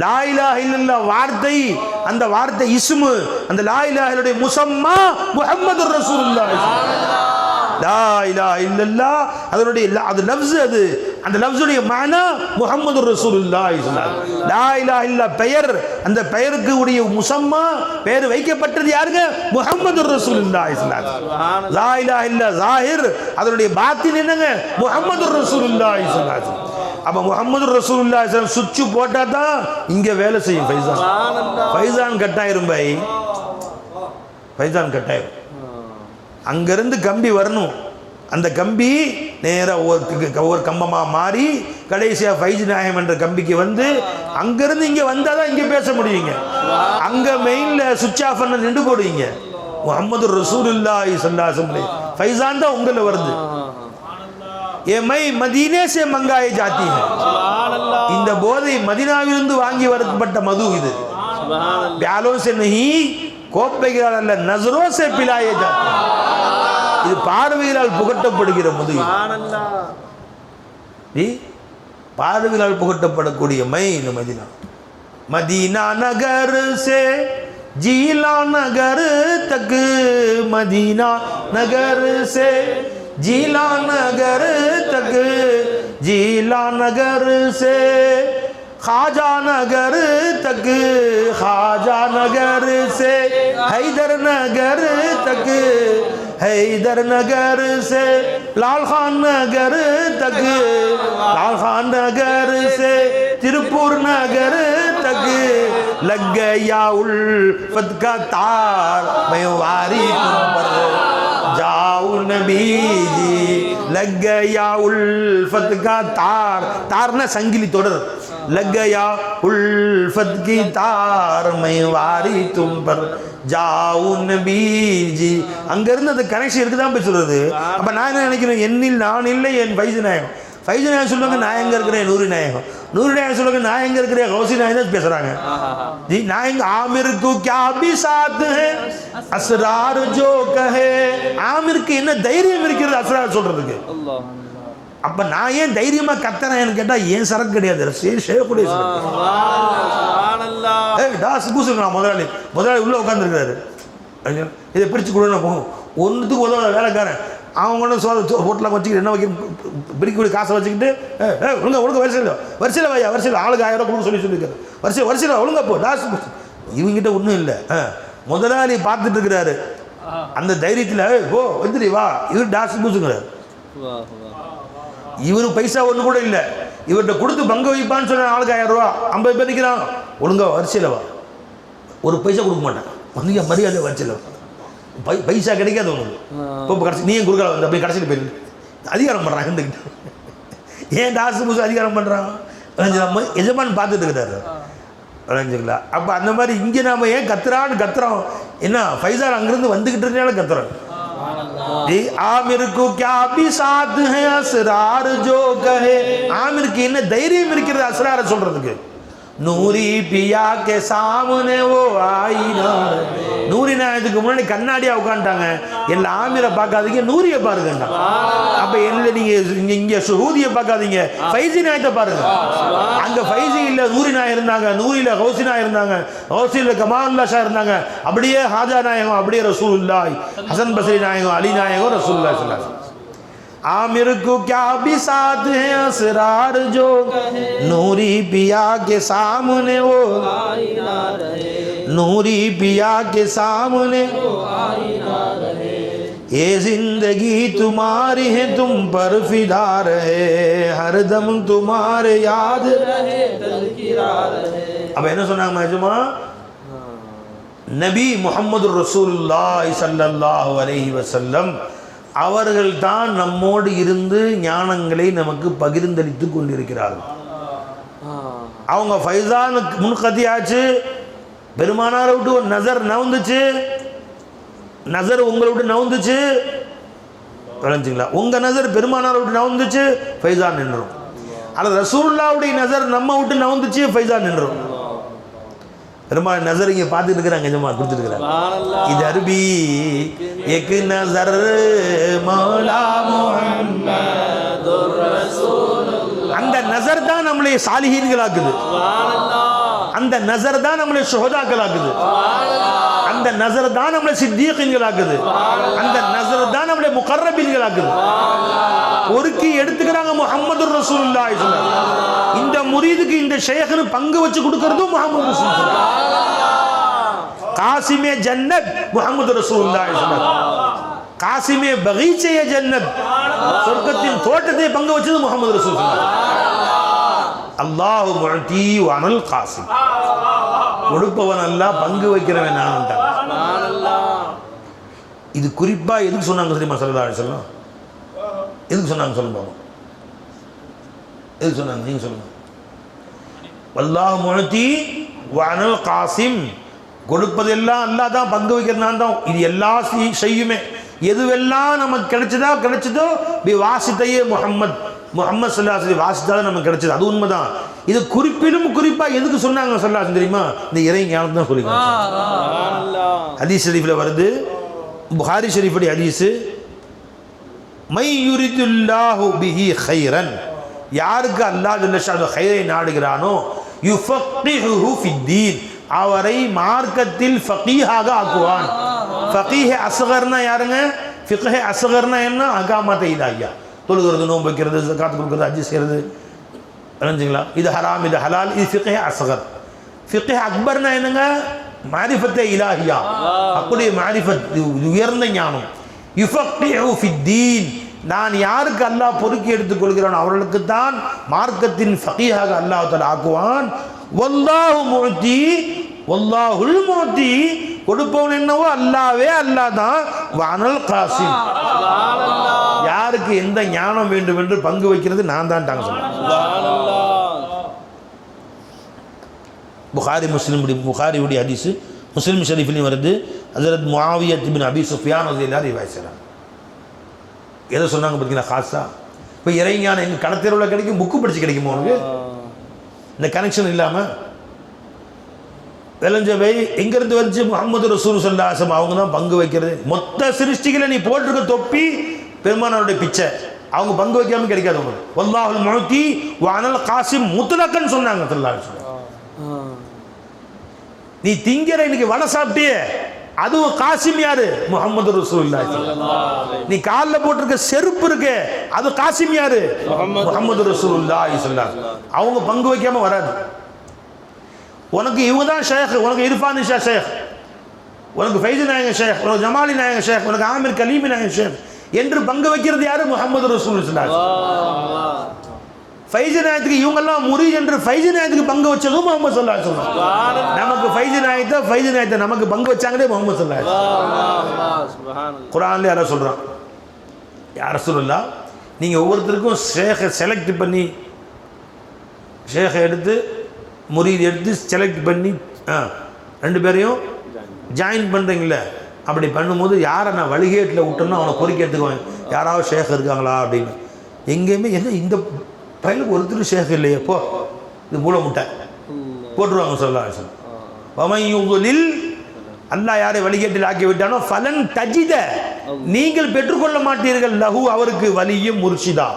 லா இலாஹ இல்லல்லாஹ் வார்த்தை, அந்த வார்த்தை இஸ்மு, அந்த லா இலாஹுடைய முசம்மா முஹம்மது ரசூலுல்லாஹ். லா இலாஹ இல்லல்லாஹ் அதனுடைய அது லஃப்ஸ், அது அந்த லஃப்ஸுடைய மானா முஹம்மது ரசூலுல்லாஹ். லா இலாஹ இல்லல்லாஹ் பெயர், அந்த பெயருக்கு உடைய முசம்மா பெயர் வைக்கப்பட்டது யாருங்க? முஹம்மது ரசூலுல்லாஹ். லா இலாஹ இல்லல்லாஹ் ஸாஹிர், அதனுடைய பாத்தின் என்னங்க? முஹம்மது ரசூலுல்லாஹ். அப்ப முஹம்மது ரசூலுல்லாஹ் சுவிட்ச் போட்டா தான் இங்க வேலை செய்யும். ஃபைசான் கட்டாயிரும் பை, ஃபைசான் கட்டாயிரும். அங்கிருந்து கம்பி வரணும். அந்த கம்பி நேராக ஒரு கம்பமாக மாறி கடைசியாக ஃபைஜ் நாயம் என்ற கம்பிக்கு வந்து அங்கிருந்து இங்கே வந்தால் தான் இங்கே பேச முடியுங்க. அங்கே மெயினில் சுவிட்ச் ஆஃப் பண்ண நின்று போடுவீங்க. முஹம்மது ரசூலுல்லாஹி ஸல்லல்லாஹு அலைஹி வஸல்லம் ஃபைசான் தான் உங்களில் வருது. ये मई मदीने से मंगाई जाती है. இந்த போதை மதீனாவிலிருந்து வாங்கி வரப்பட்ட மது இது. प्यालों से नहीं, கோப்பைகளால் அல்ல, நஸரோ से पिलाए जाते हैं. இது பார்வையால் புகட்டப்படுகிற மது. பார்வையால் புகட்டப்படக்கூடிய மை இந்த மதீனா. मदीना नगर से जीला नगर तक, मदीना नगर से जीला नगर तक, जीला नगर से ख्वाजा नगर तक, ख्वाजा नगर से हैदर नगर तक, हैदर नगर से लाल खान नगर तक, लाल खान नगर से तिरुपुर नगर तक, लग गया उल्फत का तार, मैं वारी तुम पर जाओ नबी जी, लग गया उल्फत का तार. तारना संगिली தொடர். लग गया उल्फत की तार, मैं वारी तुम पर जाओ नबी जी. அங்க இருந்து அந்த கனெக்ஷன் இருக்குதான் போய் சொல்றது. அப்ப நான் என்ன நினைக்கிறேன், என்னில் நான் இல்லை என் ஃபைஸ் நாயகம். ஃபைஸ் நாயகம் சொல்லுவாங்க நான் எங்க இருக்கிறேன் நூறு நாயகம், நூறு நாயகம் சொல்லுவாங்க நான் எங்க இருக்கிறேன் கௌசி நாயகம் பேசுறாங்க. जी नायक आमिर को क्या भी साथ है असरार जो कहे. ஆமிருக்கு என்ன தைரியம் இருக்கிறது அஸ்ரார் சொல்றதுக்கு? அப்ப நான் ஏன் தைரியமா கத்துறேன்னு கேட்டா ஏன் சரக்கு கிடையாது, ஷேக்குடைய சரக்கு. முதலாளி உள்ள உட்காந்துருக்காரு, இதை பிரிச்சு கொடுன்னு போகும். ஒன்றுத்துக்கு உதவ வேலைக்காரன் அவன் கொண்டு ஹோட்டலாக வச்சுக்கிட்டு என்ன வைக்க பிரிக்கக்கூடிய காசை வச்சுக்கிட்டு ஒழுங்க ஒழுங்க வரிசையில் வையா, வரிசையில் ஆளுக்கு 1000 ரூபா கொடுக்க சொல்லியிருக்காரு. வரிசையில் ஒழுங்கா போ டாஸ். இவங்கிட்ட ஒன்றும் இல்லை. முதலாளி பார்த்துட்டு இருக்கிறாரு. அந்த தைரியத்தில் ஓ வந்துடி வா, இவர் டாஸ் பூசுங்கிறார். இவருக்கு பைசா ஒன்று கூட இல்லை. இவர்கிட்ட கொடுத்து பங்கு வைப்பான்னு சொன்ன ஆளுக்கு 1000 ரூபா, 50 பேர் நிற்கிறான். ஒழுங்கா வரிசையில் வா, ஒரு பைசா கொடுக்க மாட்டேன், வந்து மரியாதை வரிசையில் பைசா கிடைக்காது உங்களுக்கு. இப்போ கடைசி நீ கொடுக்கல வந்து அப்படி கடைசியில் போயிரு அதிகாரம் பண்ணுறான். இருந்துக்கிட்டு ஏன் டாஸ் பூசு அதிகாரம் பண்ணுறான்? எஜமான் பார்த்துட்டு இருக்கிறாரு. விளைஞ்சுங்களா? அப்போ அந்த மாதிரி இங்கே நாம் ஏன் கத்துறான்னு கத்துறோம்? என்ன ஃபைசால் அங்கேருந்து வந்துக்கிட்டு இருந்தாலும் கத்துறோம். ஆமிருக்கு क्या भी साथ है असरार जो कहे. ஆமிருக்கு என்ன தைரியம் இருக்கிறது அஸ்ரார சொல்றதுக்கு? நூரி பியா கே சாமனே ஓ ஆயினா. நூரி நாயத்துக்கு முன்னாடி கண்ணாடியா உட்காந்துட்டாங்க. எல்லா ஆமிரை பார்க்காதீங்க, நூரியை பாருங்கண்டா. அப்ப என்ன நீங்க இங்க ஷுஹூதியை பார்க்காதீங்க, ஃபைசி நாயத்தை பாருங்க. அங்க ஃபைசி இல்ல நூரி நாய் இருந்தாங்க, நூரில கௌசி நாய் இருந்தாங்க, கௌசில கமாலுல்லா ஷா இருந்தாங்க. அப்படியே ஹாஜா நாயகம், அப்படியே ரசூலுல்லாஹ், ஹசன் பஸ்ரி நாயகம், அலி நாயகம், ரசூலுல்லாஹ் ஸல்லல்லாஹு அலைஹி வஸல்லம். आमिर को क्या भी साथ है असरार जो नूरी पिया के सामने वो नूरी पिया के सामने ये जिंदगी तुम्हारी है तुम पर फिदा रहे हर दम तुम्हारे याद रहे तज़किरा रहे. अब என்ன சொன்னாங்க மஜ்மா? நபி முஹம்மது ரசூலுல்லாஹி ஸல்லல்லாஹு அலைஹி வஸல்லம் அவர்கள் தான் நம்மோடு இருந்து ஞானங்களை நமக்கு பகிர்ந்தளித்து கொண்டிருக்கிறார்கள். அவங்க ஃபைசானுக்கு முன்கதியாச்சு. பெருமானாரை விட்டு ஒரு நசர் நவுந்துச்சு, நசர் உங்களை விட்டு நவுந்துச்சு. விளைஞ்சிங்களா? உங்க நசர் பெருமானாரை விட்டு நவுந்துச்சு, ஃபைசான் நின்றும். அல்லது ரசூலுல்லாஹ்வுடைய நசர் நம்ம விட்டு நவுந்துச்சு, ஃபைசான் நின்றும். பெருமாள் நசர் இங்கே பார்த்துட்டு இருக்கிறாங்க, எஜமா கொடுத்துட்டு இருக்கிறாங்க. இது அரபி एक नजर மௌலா முஹம்மதுர் ரசூலுல்லாஹ். அந்த நசர் தான் நம்மளை சாலிஹீன்களாக்குது. அந்த நசர் தான் நம்மளை ஷுஹதாக்களாக்குது. அந்த நசர் தான் நம்மளை சித்தீகீன்களாக்குது. அந்த நசர் தான் நம்மளை முகர்ரபீன்களாக்குது. ஒருக்கி எடுத்துக்கிறாங்க முஹம்மதுர் ரசூலுல்லாஹி ஸல்லல்லாஹு அலைஹி வஸல்லம். இந்த முரீதுக்கு இந்த ஷேഖ்னு பங்கு வச்சு கொடுக்கிறதும் முஹம்மது ரசூலுல்லாஹ். காசிமே ஜன்னத் முஹம்மது ரசூலுல்லாஹி ஸல்லல்லாஹு அலைஹி வஸல்லம். காசிமே பகீச்சே ஜன்னத், சொர்க்கத்தின் தோட்டத்தை பங்கு வச்சது முஹம்மது ரசூலுல்லாஹ். அல்லாஹு முஅதி வ அனல் காசிம். கொடுப்பவன் அல்லாஹ், பங்கு வைக்கிறவன் நான். இது குறிப்பா எதுக்கு சொன்னாங்க தெரியுமா ஸல்லல்லாஹு அலைஹி வஸல்லம்? எதுக்கு சொன்னாங்க சொல்லுங்க? எதுக்கு சொன்னாங்க நீங்க சொல்லுங்க. அல்லாஹ் முஅதி வ அனல் காசிம். கொடுப்பதெல்லாம் அல்லாஹ் தான், பங்கு வைக்கிறது நான் தான். இது எல்லா செய்யுமே எதுவெல்லாம் நமக்கு கிடைச்சதோ பி வாசித்தையே முஹம்மது ஸல்லல்லாஹு அலைஹி வஸல்லம் வாசித்தா நமக்கு கிடைச்சது. அது உண்மைதான். இது குறிப்பிலும் குறிப்பா எதுக்கு சொன்னாங்க ஸல்லல்லாஹு அலைஹி வஸல்லம் தெரியுமா? இந்த இறை ஞானத்தை தான் சொல்லிருக்காங்க. ஹதீஸ் ஷரீஃப்ல வருது, புகாரி ஷரீஃபுடைய ஹதீஸ், மை யுரிதுல்லாஹு பிஹி கைரன். யாருக்கு அல்லாஹ் ஜல்ல ஷானஹு கைரை நாடுகிறானோ யுஃபக்கிஹுஹு ஃபித்தீன், அவரை மார்க்கத்தில் ஃபகீஹாக ஆக்குவான். ஃபகீஹ் அஸ்கர்னா யாருங்க? ஃபிக்ஹ் அஸ்கர்னா என்ன? அகாமத் இலாஹியா, தொழுகிறது, நோன்பு வைக்கிறது, ஜகாத் கொடுக்கிறது, ஹஜ் செய்கிறது. புரிஞ்சுங்களா? இது ஹராம், இது ஹலால். இது ஃபிக்ஹ் அஸ்கர். ஃபிக்ஹ் அக்பர்னா என்னங்க? மாரிஃபத்தே இலாஹியா, அப்படியே மாரிஃபத், உயர்ந்த ஞானம். யுஃபக்கிஹு ஃபித்தீன், நான் யாருக்கு அல்லாஹ் பொறுக்கி எடுத்துக் கொள்கிறான் அவர்களுக்கு தான் மார்க்கத்தின் ஃபகீஹாக அல்லாஹ் தஆலா ஆக்குவான். வல்லாஹு முஅதி வல்லாஹுல் முஅதி, கொடுப்பவன் என்னவோ அல்லாஹ்வே, அல்லாஹ் தான். வஅனல் காசிம், யாருக்கு எந்த ஞானம் வேண்டும் என்று பங்கு வைக்கிறது நான் தான். புகாரியுடைய ஹதீஸ் முஸ்லிம் ஷரீஃபிலையும் வருது. ஹஜ்ரத் முஆவியா இப்னு அபி சுஃபியான் ரலியல்லாஹு அன்ஹு ரிவாயத். எதை சொன்னாங்க பார்த்தீங்களா? காசா. இப்போ இறைஞானம் எங்கள் கடத்தெருவில் கிடைக்கும், புக்கு படித்து கிடைக்குமா உனக்கு? இந்த கனெக்ஷன் இல்லாமல் விளைஞ்சவை எங்கேருந்து வந்துச்சு? முஹம்மது ரசூல் ஸல்லல்லாஹு அலைஹி வஸல்லம் அவங்க தான் பங்கு வைக்கிறது. மொத்த சிருஷ்டிகளை நீ போட்டிருக்க தொப்பி பெருமானாருடைய பிச்சை, அவங்க பங்கு வைக்காமல் கிடைக்காது உங்களுக்கு. வல்லாஹுல் முஅதி வ அனல் காசிம் முத்லகன் சொன்னாங்க ஸல்லல்லாஹு அலைஹி வஸல்லம். நீ திங்கிற இன்னைக்கு வடை சாப்பிட்டியே, அதுவும் காசிம் யாரு? முஹம்மது ரசூலுல்லாஹி ஸல்லல்லாஹு அலைஹி வஸல்லம். நீ கால்ல போட்டிருக்க செருப்பு இருக்கு, அது காசிம் யாரு? முஹம்மது ரசூலுல்லாஹி ஸல்லல்லாஹு அலைஹி வஸல்லம். அவங்க பங்கு வைக்காம வராது. உனக்கு இவங்க தான் ஷேக், உனக்கு இர்ஃபான் நிஷா ஷேக், உனக்கு ஃபைசு நாயக ஷேக், உனக்கு ஜமாலி நாயக ஷேக், உனக்கு ஆமிர் கலீமி நாயக ஷேக் என்று பங்கு வைக்கிறது யாரு? முஹம்மது ரசூலுல்லாஹ். ஃபைசு நாயத்துக்கு இவங்கெல்லாம் முரீத் என்று ஃபைசு நாயத்துக்கு பங்கு வச்சதும் முகமது ஸல்லல்லாஹு அலைஹி வஸல்லம். நமக்கு ஃபைசு நாயத்தை நமக்கு பங்கு வச்சாங்களே முகமது ஸல்லல்லாஹு அலைஹி வஸல்லம். குர்ஆன்ல யாரோ சொல்றான், யா ரசூலுல்லாஹ் நீங்கள் ஒவ்வொருத்தருக்கும் ஷேக்கை செலக்ட் பண்ணி, ஷேக்கை எடுத்து முரீத் எடுத்து செலக்ட் பண்ணி 2 பேரையும் ஜாயின் பண்ணுறீங்களே, அப்படி பண்ணும்போது யாரை நான் வழிகேட்டில் விட்டோன்னா அவனை பொறுக்கி எடுத்துக்குவேன், யாராவது ஷேக் இருக்காங்களா அப்படின்னு. எங்கேயுமே என்ன இந்த பையனுக்கு ஒருத்தர் ஷேக் இல்லையே, போ இது மூல முட்டை போட்டுருவாங்க ஸல்லல்லாஹு அலைஹி வஸல்லம். வமையுலில் அல்லாஹ் யாரை வழிகேட்டில் ஆக்கி விட்டானோ ஃபலன் தஜித நீங்கள் பெற்றுக்கொள்ள மாட்டீர்கள் லஹு அவருக்கு வலியும் முர்ஷிதா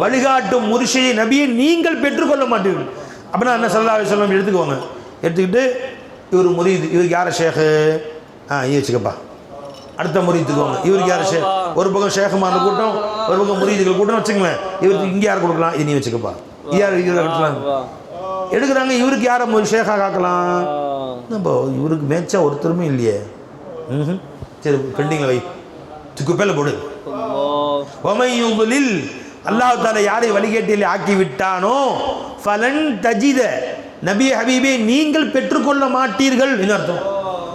வழிகாட்டும் முர்ஷிதை நபியை நீங்கள் பெற்றுக்கொள்ள மாட்டீர்கள். அப்படின்னா என்ன ஸல்லல்லாஹு அலைஹி வஸல்லம் எடுத்துக்கோங்க, எடுத்துக்கிட்டு இவர் முரீது, இவருக்கு யார் ஷேக்கு வச்சுக்கப்பா, அடுத்த முரீத்துக்கோங்க, இவருக்கு யார் ஷேக், ஒரு பக்கம் ஷேகுமான கூட்டம், ஒரு பக்கம் முரீதுகள் கூட்டம் வச்சுங்களேன், இவருக்கு இங்கே யார் கொடுக்கலாம், இது நீ வச்சுக்கப்பா, யார் இவர் எடுக்கலாம் எடுக்கிறாங்க, இவருக்கு யாரை ஷேக்காக ஆக்கலாம், இப்போ இவருக்கு மேட்சா ஒருத்தருமே இல்லையே, சரி பெண்டிங்கில் வை, குப்பையில் போடு. ஒமையுலில் அல்லாஹ் தஆலா யாரை வழிகேட்டில் ஆக்கி விட்டானோ ஃபலன் தஜித நபி ஹபீபே நீங்கள் பெற்றுக்கொள்ள மாட்டீர்கள் என்ன அர்த்தம்?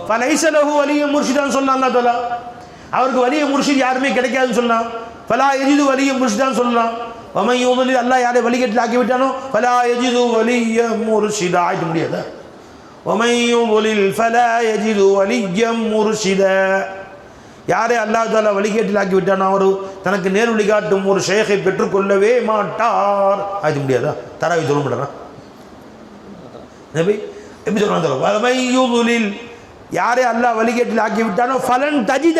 ஃபலைஸ லஹு வலியும் முர்ஷிதான் சொன்னான் அல்லாஹ் தஆலா, அவருக்கு வலிய முர்ஷித் யாருமே கிடைக்காதுன்னு சொன்னான். ஃபலா யஜிது வலிய முர்ஷிதான் சொல்லலாம். வமையுலில் அல்லாஹ் யாரை வழிகேட்டில் ஆக்கி விட்டானோ ஃபலா யஜிது வலிய முர்ஷிதா ஆயிட்டு முடியாதா? வமையுலில் ஃபலா யஜிது வலிய முர்ஷிதா யாரே அல்லாஹ் தஆலா வழிகேட்டில் ஆக்கி விட்டானோ அவர் தனக்கு நேர் வழி காட்டும் ஒரு ஷேக்கை பெற்றுக்கொள்ளவே மாட்டார். ஆயிட்டு முடியாதா? தராவி சொல்ல மாட்டாரா நபி? எப்படி சொல்றாங்க? வமையுலில் யாரே அல்லாஹ் வழிகேட்டில் ஆக்கி விட்டானோ ஃபலன் தஜித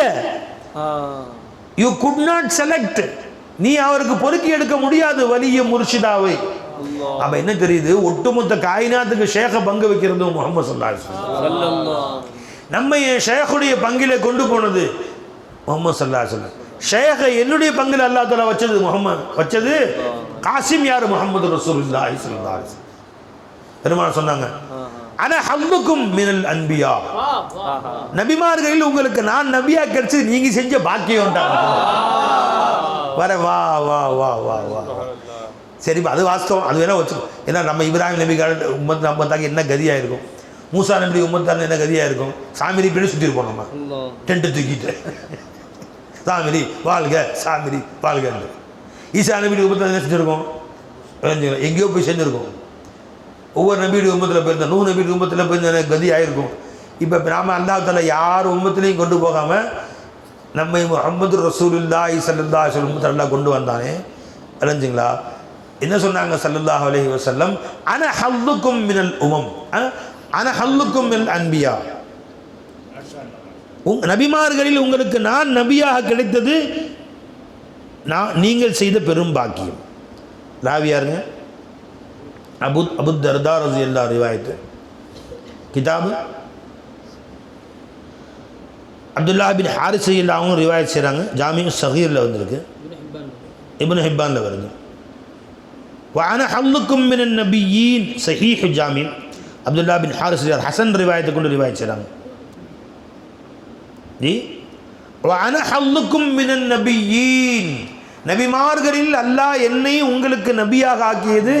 யூ குட் நாட் செலக்ட், நீ அவருக்கு பொறுக்கி எடுக்க முடியாது வலிய முர்ஷிதாவை. அப்ப என்ன தெரியுது? ஒட்டுமொத்த காயினாத்துக்கு ஷேக பங்கு வைக்கிறது முஹம்மது ஸல்லல்லாஹு அலைஹி வஸல்லம். நம்ம ஷேகுடைய பங்கிலே கொண்டு போனது முஹம்மது ஸல்லல்லாஹு அலைஹி வஸல்லம். ஷேக என்னுடைய பங்கில் அல்லாஹ் தஆலா வச்சது முஹம்மது வச்சது காசிம் யார்? முஹம்மது ரசூலுல்லாஹி ஸல்லல்லாஹு அலைஹி வஸல்லம். பெருமாள் சொன்னாங்க, அன ஹல்லுக்கும் மினல் அன்பியா, நபிமார்களில் உங்களுக்கு நான் நபியா கிடைச்சது நீங்க செஞ்ச பாக்கியம். வர வா வா வா வா வா சரி, அது வாஸ்தவம், அது வேணா வச்சு. ஏன்னா நம்ம இப்ராஹிம் நபி உம்மத்து நம்மத்தாக்கு என்ன கதியாக இருக்கும், மூசா நபி உம்மத்தாக்கு என்ன கதியாக இருக்கும், சாமிரி இப்படி சுற்றிருப்போம் நம்ம டென்ட்டு தூக்கிட்டு சாமிரி வாழ்க சாமிரி வாழ்க. ஈசா நபி உம்மத்தில் என்ன செஞ்சுருக்கோம்? எங்கேயோ போய் செஞ்சுருக்கோம். ஒவ்வொரு நபியுடைய உம்மத்தில் போயிருந்தோம், நூறு நபியுடைய உம்மத்தில் போயிருந்த கதி ஆகிருக்கும். இப்போ நாம அல்லாஹ் தஆலா யார் உம்மத்திலையும் கொண்டு போகாமல் நம்ம முஹம்மது ரசூலுல்லாஹி ஸல்லல்லாஹு அலைஹி வஸல்லம் அல்லாஹ் கொண்டு வந்தானே, அறிஞ்சுங்களா? என்ன சொன்னாங்க ஸல்லல்லாஹு அலைஹி வஸல்லம்? அன ஹல்லுக்கும் மினல் உமம், அன ஹல்லுக்கும் மினல் அன்பியா, நபிமார்களில் உங்களுக்கு நான் நபியாக கிடைத்தது நீங்கள் செய்த பெரும் பாக்கியம். ராவியாருங்க அபு தர்தா ரலியல்லாஹு ரிவாயத் கிதாபு அப்துல்லா பின் ஹாரிஸ் அவங்க ரிவாயத் செய்கிறாங்க. ஜாமிஉ ஸகீரில் வந்திருக்கு, இப்னு ஹிப்பானில் வருது. வஅன ஹல்லுக்கும் மினன் நபியீன் ஸஹீஹ் ஜாமி அப்துல்லா பின் ஹாரிஸ் ஹசன் ரிவாயத்தை கொண்டு ரிவாயத் செய்கிறாங்க. ஜி வஅன ஹல்லுக்கும் மினன் நபியீன், நபிமார்களில் அல்லாஹ் என்னை உங்களுக்கு நபியாக ஆக்கியது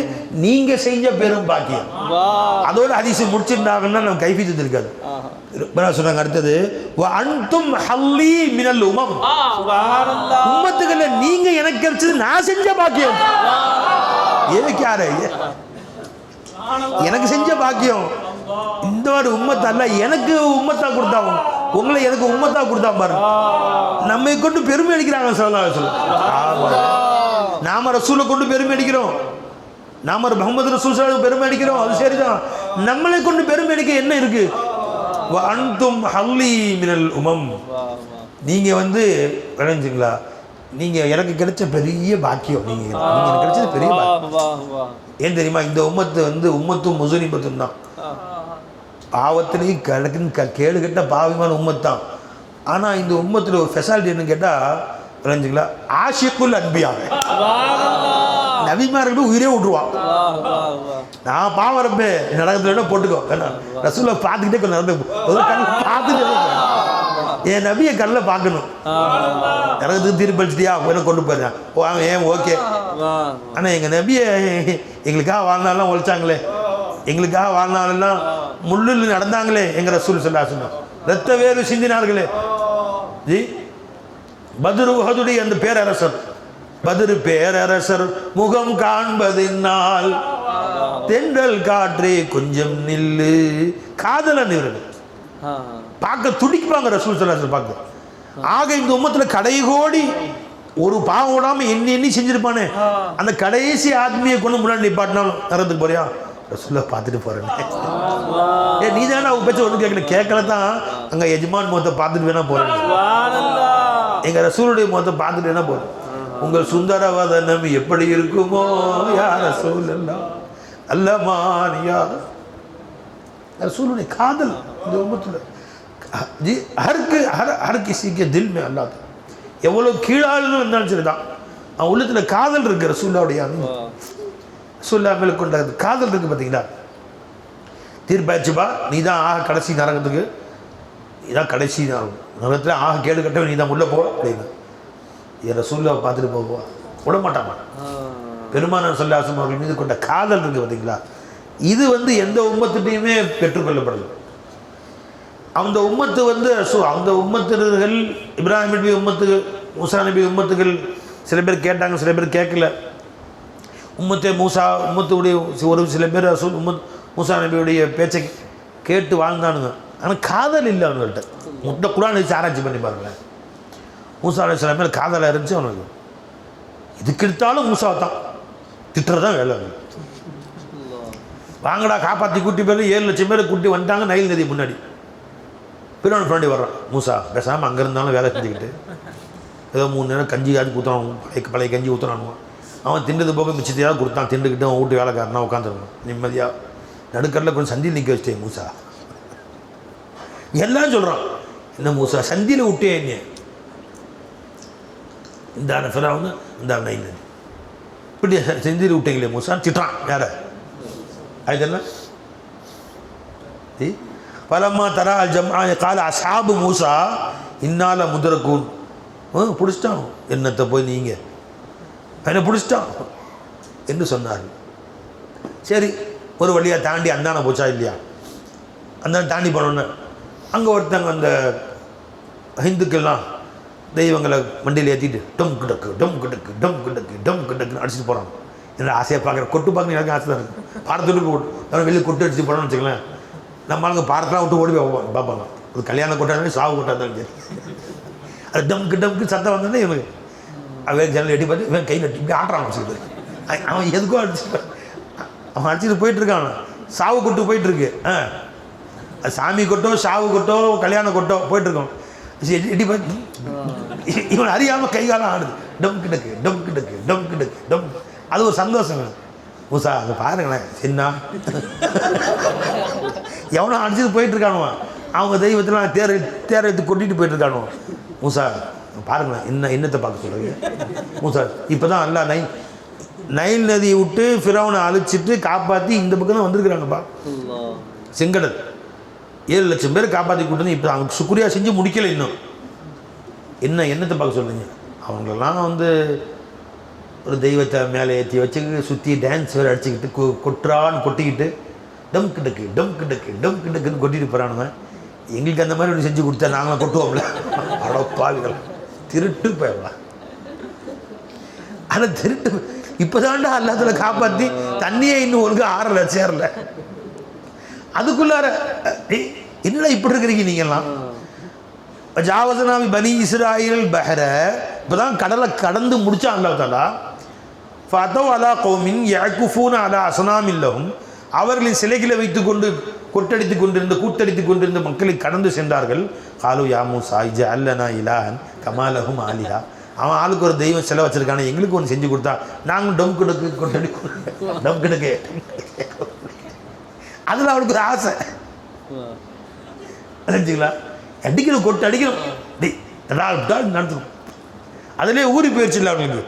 நீங்க செஞ்ச பெரும் பாக்கியம். அதோட ஹதீஸ் முடிச்சிருந்தாங்கன்னா நம்ம கைஃபியத்து இருக்காது. சொன்னாங்க அடுத்தது அன்தும் ஹல்லி மினல் உமம், உம்மத்துகள நீங்க எனக்கு கிடைச்சது நான் செஞ்ச பாக்கியம். எனக்கு யாரு எனக்கு செஞ்ச பாக்கியம்? இந்த மாதிரி உம்மத்து அல்ல எனக்கு உம்மத்தா கொடுத்தாங்க, உங்களை எனக்கு உம்மத்தா கொடுத்தா பாருங்க. நம்மை கொண்டு பெருமை அடிக்கிறாங்க ஸல்லல்லாஹு அலைஹி வஸல்லம். நாம ரசூலை கொண்டு பெருமை அடிக்கிறோம், நாம முஹம்மது ரசூல் பெருமை அடிக்கிறோம், அது சரிதான். நம்மளை கொண்டு பெருமை அடிக்க என்ன இருக்கு? அன்தும் ஹல்லி மினல் உமம், நீங்க விளைஞ்சுங்களா, நீங்க எனக்கு கிடைச்ச பெரிய பாக்கியம், நீங்க எனக்கு கிடைச்சது பெரிய பாக்கியம். ஏன் தெரியுமா? இந்த உம்மத்து உம்மத்தும் முஸ்லிமத்தும் தான், பாவத்திலையும் கேடு கெட்ட பாவிமான உம்மத்தான். ஆனால் இந்த உம்மத்தில் ஒரு ஸ்பெஷாலிட்டி என்னன்னு கேட்டால் விளைஞ்சுங்களா, ஆஷிக்குல் அன்பியா, நபிமார்கள் உயிரே விட்டுருவான். நான் பாவம் இருப்பே நடக்கிறத போட்டுக்கோ, ரசூலை பார்த்துக்கிட்டே கொஞ்சம் நடந்து பார்த்துட்டு என் நபியை கண்ணில் பார்க்கணும். நடக்கிறதுக்கு தீர்ப்பளிச்சிட்டியா போய் கொண்டு போயிருந்தேன். ஓ அவன் ஏன் ஓகே. ஆனால் எங்கள் நபியை எங்களுக்காக வாழ்நாளெல்லாம் ஒழிச்சாங்களே, எங்களுக்காக வாழ்நாளெல்லாம் முள்ளில் நடந்தாங்களே எங்கள் ரசூல் ஸல்லல்லாஹு அலைஹி வஸல்லம், ரத்த வேறு சிந்தினார்களே. ஜி பத்ரு உஹதுடைய அந்த பேரரசர், பத்ரு பேரரசர் முகம் காண்பதினால் தென்றல் காற்றே கொஞ்சம் நில்லு. காதலன் இவர்கள் பார்க்க துடிப்பாங்க ரசூல் ஸல்லல்லாஹு அலைஹி வஸல்லம் பார்க்க. ஆக இந்த உம்மத்தில் கடைகோடி ஒரு பாவம் விடாமல் எண்ணி எண்ணி செஞ்சிருப்பானே, அந்த கடைசி ஆத்மியை கொண்டு முன்னாடி நிப்பாட்டினாலும் நரத்துக்கு போறியா ரசூலை பார்த்துட்டு போறேன். ஏ நீ தானே அவங்க பேச்ச ஒன்றும் கேட்கல, கேட்கல தான் அங்கே எஜமான் முகத்தை பார்த்துட்டு வேணா போறேன். எங்க ரசூலுடைய முகத்தை பார்த்துட்டு வேணா போறேன். உங்கள் சுந்தரவதனம் எப்படி இருக்குமோ யா ரசூலல்லாஹ் அல்லமான் யா ரசூலுடைய காதல் இந்த உம்மத்துல जी हर किसी के दिल में अल्लाह था. எவ்வளோ கீழாளுன்னு இருந்தாலும் சரிதான், அவன் உள்ளத்தில் காதல் இருக்கு. ரசூலுடைய ரசூலுல்லா மேலே கொண்ட காதல் இருக்கு. பார்த்தீங்களா, தீர்ப்பாச்சுப்பா நீ தான் ஆக கடைசி நரகத்துக்கு, இதான் கடைசி நரகத்தில் ஆக கேடு கட்டவே நீ தான் உள்ளே போ அப்படின்னு என் ரசூலுல்லாவை பார்த்துட்டு போவா விட மாட்டாமா. பெருமானார் ஸல்லல்லாஹு அலைஹி வஸல்லம் அவர்கள் மீது கொண்ட காதல் இருக்கு. பார்த்தீங்களா, இது எந்த உம்மத்துட்டையுமே பெற்றுக்கொள்ளப்படலை. அந்த உம்மத்து அந்த உம்மத்தினர்கள் இப்ராஹிம் நபி உம்மத்துக்கு, மூசா நபி உம்மத்துகள் சில பேர் கேட்டாங்க, சில பேர் கேட்கல. உம்மத்தே மூசா உம்மத்துடைய ஒரு சில பேர் ரசூல் மூசா நபியுடைய பேச்சை கேட்டு வாழ்ந்தானுங்க. ஆனால் காதல் இல்லை அவங்கள்ட்ட. முட்டை குரான் வச்சு ஆராய்ச்சி பண்ணி பாருங்களேன். மூசா அலைஹிஸ்ஸலாம் மேலே காதலாக இருந்துச்சு அவனுக்கு. இதுக்கு எடுத்தாலும் மூசாவை தான் திட்டுறதான் வேலை. வாங்கடா காப்பாற்றி கூட்டி பேர் 7 லட்சம் பேர் கூட்டி வந்துட்டாங்க நைல் நதி முன்னாடி. பிறவன் ஃப்ரெண்டு வர்றான், மூசா பேசாமல் அங்கே இருந்தாலும் வேலை செஞ்சுக்கிட்டு ஏதோ 3 நேரம் கஞ்சி ஆச்சு ஊற்றுறான், பழைய கஞ்சி ஊற்றுறானுவான். அவன் திண்டது போக மிச்சத்தையாவது கொடுத்தான், திண்டுக்கிட்டு அவன் வீட்டு வேலைக்காரனா உட்காந்துருக்கான் நிம்மதியாக. நடுக்கடலில் கொஞ்சம் சந்தியில் நிற்க வச்சிட்டேன் மூசா. எல்லாம் சொல்கிறான், என்ன மூசா சந்தியில் விட்டே என்ன இந்த ஃபிரௌன் இந்த நைல் இப்படி சந்தியில் விட்டீங்களே மூசா திட்டுறான். யார அது என்ன பலம்மா தரா அல் ஜம்ஆ கால அஸ்ஹாபு மூசா இன்னால முத்ரகூன். பிடிச்சிட்டான் என்னத்தை போய் நீங்கள் என்ன பிடிச்சிட்டான் என்று சொன்னார்கள். சரி ஒரு வழியாக தாண்டி அந்தான போச்சா இல்லையா, அந்தான தாண்டி போனோன்னு அங்கே ஒருத்தங்க அந்த ஹிந்துக்கெல்லாம் தெய்வங்களை வண்டியில் ஏற்றிட்டு டம் கிடக்கு டம் கிடக்கு டம் கிடக்கு டம் கிடக்குன்னு அடிச்சுட்டு போகிறாங்க. என்ன ஆசையாக பார்க்குறேன், கொட்டு பார்க்க எனக்கு ஆசை தான் இருக்குது. பாரத்துக்கு வெளியே கொட்டு அடிச்சுட்டு போகிறோன்னு வச்சுக்கலாம், நம்ம அங்கே பாரத்தெலாம் விட்டு ஓடி பார்ப்பாங்க. அது கல்யாணம் கொட்டாலும் சாவு கொட்டாதான் சரி, அது டம்க்கு டம்க்கு சத்தம் வந்தோடனே இவனுக்கு அவன் ஜன்னல் எட்டி பார்த்து இவன் கை நட்டி இப்படி ஆட்டுறான் வச்சுக்கிட்டு. அவன் எதுக்கோ அடிச்சு அவன் அடிச்சுட்டு போயிட்டுருக்கான். சாவு கொட்டு போயிட்டுருக்கு. அது சாமி கொட்டோ சாவு கொட்டோ கல்யாண கொட்டோ போயிட்டுருக்கோம். எட்டி பார்த்து இவன் அறியாமல் கை காலம் ஆடுது. டம் கிடக்கு டம் கிடக்கு டம் கிடக்கு டம். அது ஒரு சந்தோஷம். மூசா அங்கே பாருங்களேன் சின்ன எவனோ அடிச்சுட்டு போயிட்டுருக்கானுவான். அவங்க தெய்வத்தில் தேரை எடுத்து கொட்டிட்டு போயிட்டுருக்கானுவான். மூசா பாருங்களேன் என்னத்தை பார்க்க சொல்கிறீங்க மூசா. இப்போ தான் எல்லாம் நைல் நதியை விட்டு ஃபிரௌனை அழிச்சிட்டு காப்பாற்றி இந்த பக்கம் தான் வந்திருக்கிறாங்கப்பா. செங்கடல் 7 லட்சம் பேர் காப்பாற்றி கூட்டு இப்போ அவங்க சுக்ரியா செஞ்சு முடிக்கலை இன்னும். என்னத்தை பார்க்க சொல்கிறீங்க. அவங்களெல்லாம் ஒரு தெய்வத்தை மேலே ஏற்றி வச்சு சுற்றி டான்ஸ் வேறு அடிச்சுக்கிட்டு கொட்டுறான்னு கொட்டிக்கிட்டு டம் கிடக்கு டம் கிடக்கு டம் கிடக்குன்னு கொட்டிட்டு போகிறானுங்க. எங்களுக்கு அந்த மாதிரி ஒன்று செஞ்சு கொடுத்தா நாங்களாம் கொட்டுவோம்ல. அவ்வளோ பாவிகள் திருட்டு போயிடலாம். ஆனால் திருட்டு இப்போ தாண்டா எல்லாத்துல காப்பாற்றி தண்ணியே இன்னும் ஒழுங்காக ஆறலை சேரல. அதுக்குள்ளார என்னடா இப்படி இருக்கிறீங்க நீங்கள்லாம். ஜாவசனாவி பனி இஸ்ராயில் பஹர இப்போ தான் கடலை கடந்து முடிச்சா அல்லாஹ் ஃபதோ அலா கௌமின் யஅகுஃபூன அலா அஸ்னாமில்லஹும். அவர்களின் சிலைகளை வைத்துக்கொண்டு கொட்டடித்து கொண்டிருந்த கூத்தடித்து கொண்டிருந்த மக்களை கடந்து சென்றார்கள். காலு யா மூசா இஜஅல் லனா இலாஹன் கமா லஹும் ஆலிஹா. அவன் ஆளுக்கு ஒரு தெய்வம் சிலை வச்சிருக்கானே, எங்களுக்கு ஒன்று செஞ்சு கொடுத்தா நாங்களும் டம் கிடக்கு கொட்டடி டம் கிடக்கு. அதில் அவனுக்கு ஒரு ஆசை தெரிஞ்சுங்களா, அடிக்கணும் கொட்டு அடிக்கணும் நடத்தணும். அதிலே ஊறி போயிடுச்சு இல்லை அவனுக்கு,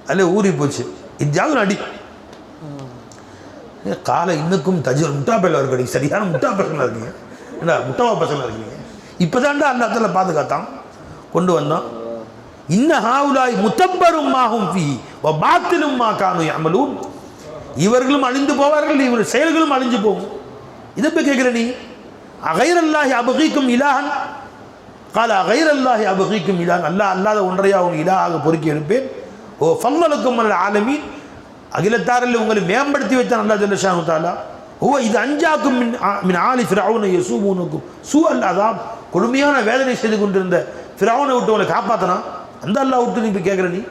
அதில் ஊறி போச்சு. இதாவது அடி காலை இன்னுக்கும் தஜர் முட்டா பையில இருக்கீங்க, சரியான முட்டா பசங்களாக இருக்கீங்க, என்ன முட்டாவா பசங்களாக இருக்கீங்க. இப்போதான்டா அந்த இடத்துல பாதுகாத்தான் கொண்டு வந்தோம். இன்ன ஹாவுலாய் முத்தப்பருமாகும் ஃபீ வ பாத்திலும் மா கானு யஅமலூன். இவர்களும் அழிந்து போவார்கள், இவர் செயல்களும் அழிஞ்சு போகும். இதை போய் கேட்குற நீ அகைரல்லாஹி அபகீக்கும் இலாஹன் கால அகைரல்லாஹி அபகீக்கும் இலாஹன். அல்லாஹ் அல்லாத ஒன்றையா அவங்க இலாஹாக பொறுக்கி எடுப்பேன். ஓ ஃபல்லலுக்கும் அல் ஆலமீன், அகிலத்தாரில் உங்களை மேம்படுத்தி வைத்தான் அல்லாஹ் ஜல்ல ஷானு தஆலா. ஓ இது அஞ்சாக்கும் மின் ஆலி ஃபிரௌன யஸூமுனுக்கும் சூ அல் அதாப், கொடுமையான வேதனை செய்து கொண்டிருந்த ஃபிரௌனை விட்டு உங்களை காப்பாற்றினா அந்த அல்லாஹ் விட்டு நீ போய் கேட்குற நீ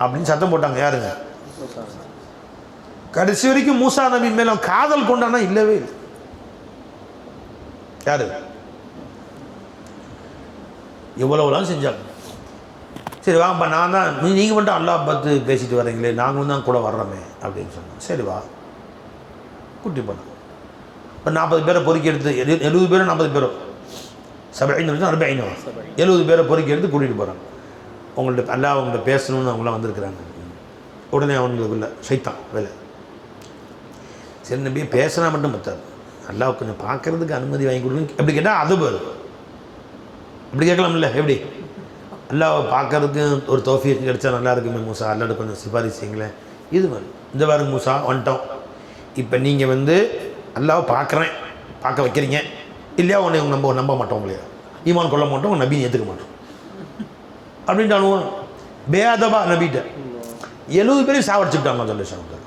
அப்படின்னு சத்தம் போட்டாங்க. யாருங்க? கடைசி வரைக்கும் மூசா நபி மேல காதல் கொண்டானா இல்லவே இல்லை. யாரு? எவ்வளவுலாம் செஞ்சாங்க. சரி வாங்கப்பா, நான் தான் நீங்கள் மட்டும் அல்லாஹ் பார்த்து பேசிட்டு வரீங்களே, நாங்களும் தான் கூட வர்றோமே அப்படின்னு சொன்னோம். சரி வா கூட்டி போனோம். இப்போ 40 பேரை பொறுக்கி எடுத்து 70 பேரும் 40 பேரும் 70 70 பேரை பொறுக்கி எடுத்து கூட்டிகிட்டு போகிறாங்க. உங்கள்கிட்ட அல்லாஹ் அவங்கள்ட்ட பேசணும்னு அவங்களாம் வந்திருக்கிறாங்க. உடனே அவங்களுக்குள்ள சைத்தான் வேலை. சரி நம்பியே பேசினா மட்டும் பத்தாது, அல்லாஹ் கொஞ்சம் பார்க்கறதுக்கு அனுமதி வாங்கி கொடுங்க. எப்படி கேட்டால் அது பேர் அப்படி கேட்கலாம்ல. எப்படி அல்லாஹ் பார்க்கறதுக்கு ஒரு தௌஃபீக் கிடைச்சா நல்லா இருக்குமே மூசா, அல்லாஹ் கொஞ்சம் சிபாரிசு செய்யுங்களேன். இது மாதிரி இந்த பாருங்க மூசா வந்துட்டோம், இப்போ நீங்கள் வந்து அல்லாஹ் பார்க்குறேன் பார்க்க வைக்கிறீங்க இல்லையா, உன்னை நம்ப மாட்டோம், இல்லையா ஈமான் கொள்ள மாட்டோம், உன் நபியை ஏற்றுக்க மாட்டோம் அப்படின்ட்டானுவோம். பேதபா நபிட்ட 70 பேரையும் சாவடிச்சுட்டாங்க சொல்ல.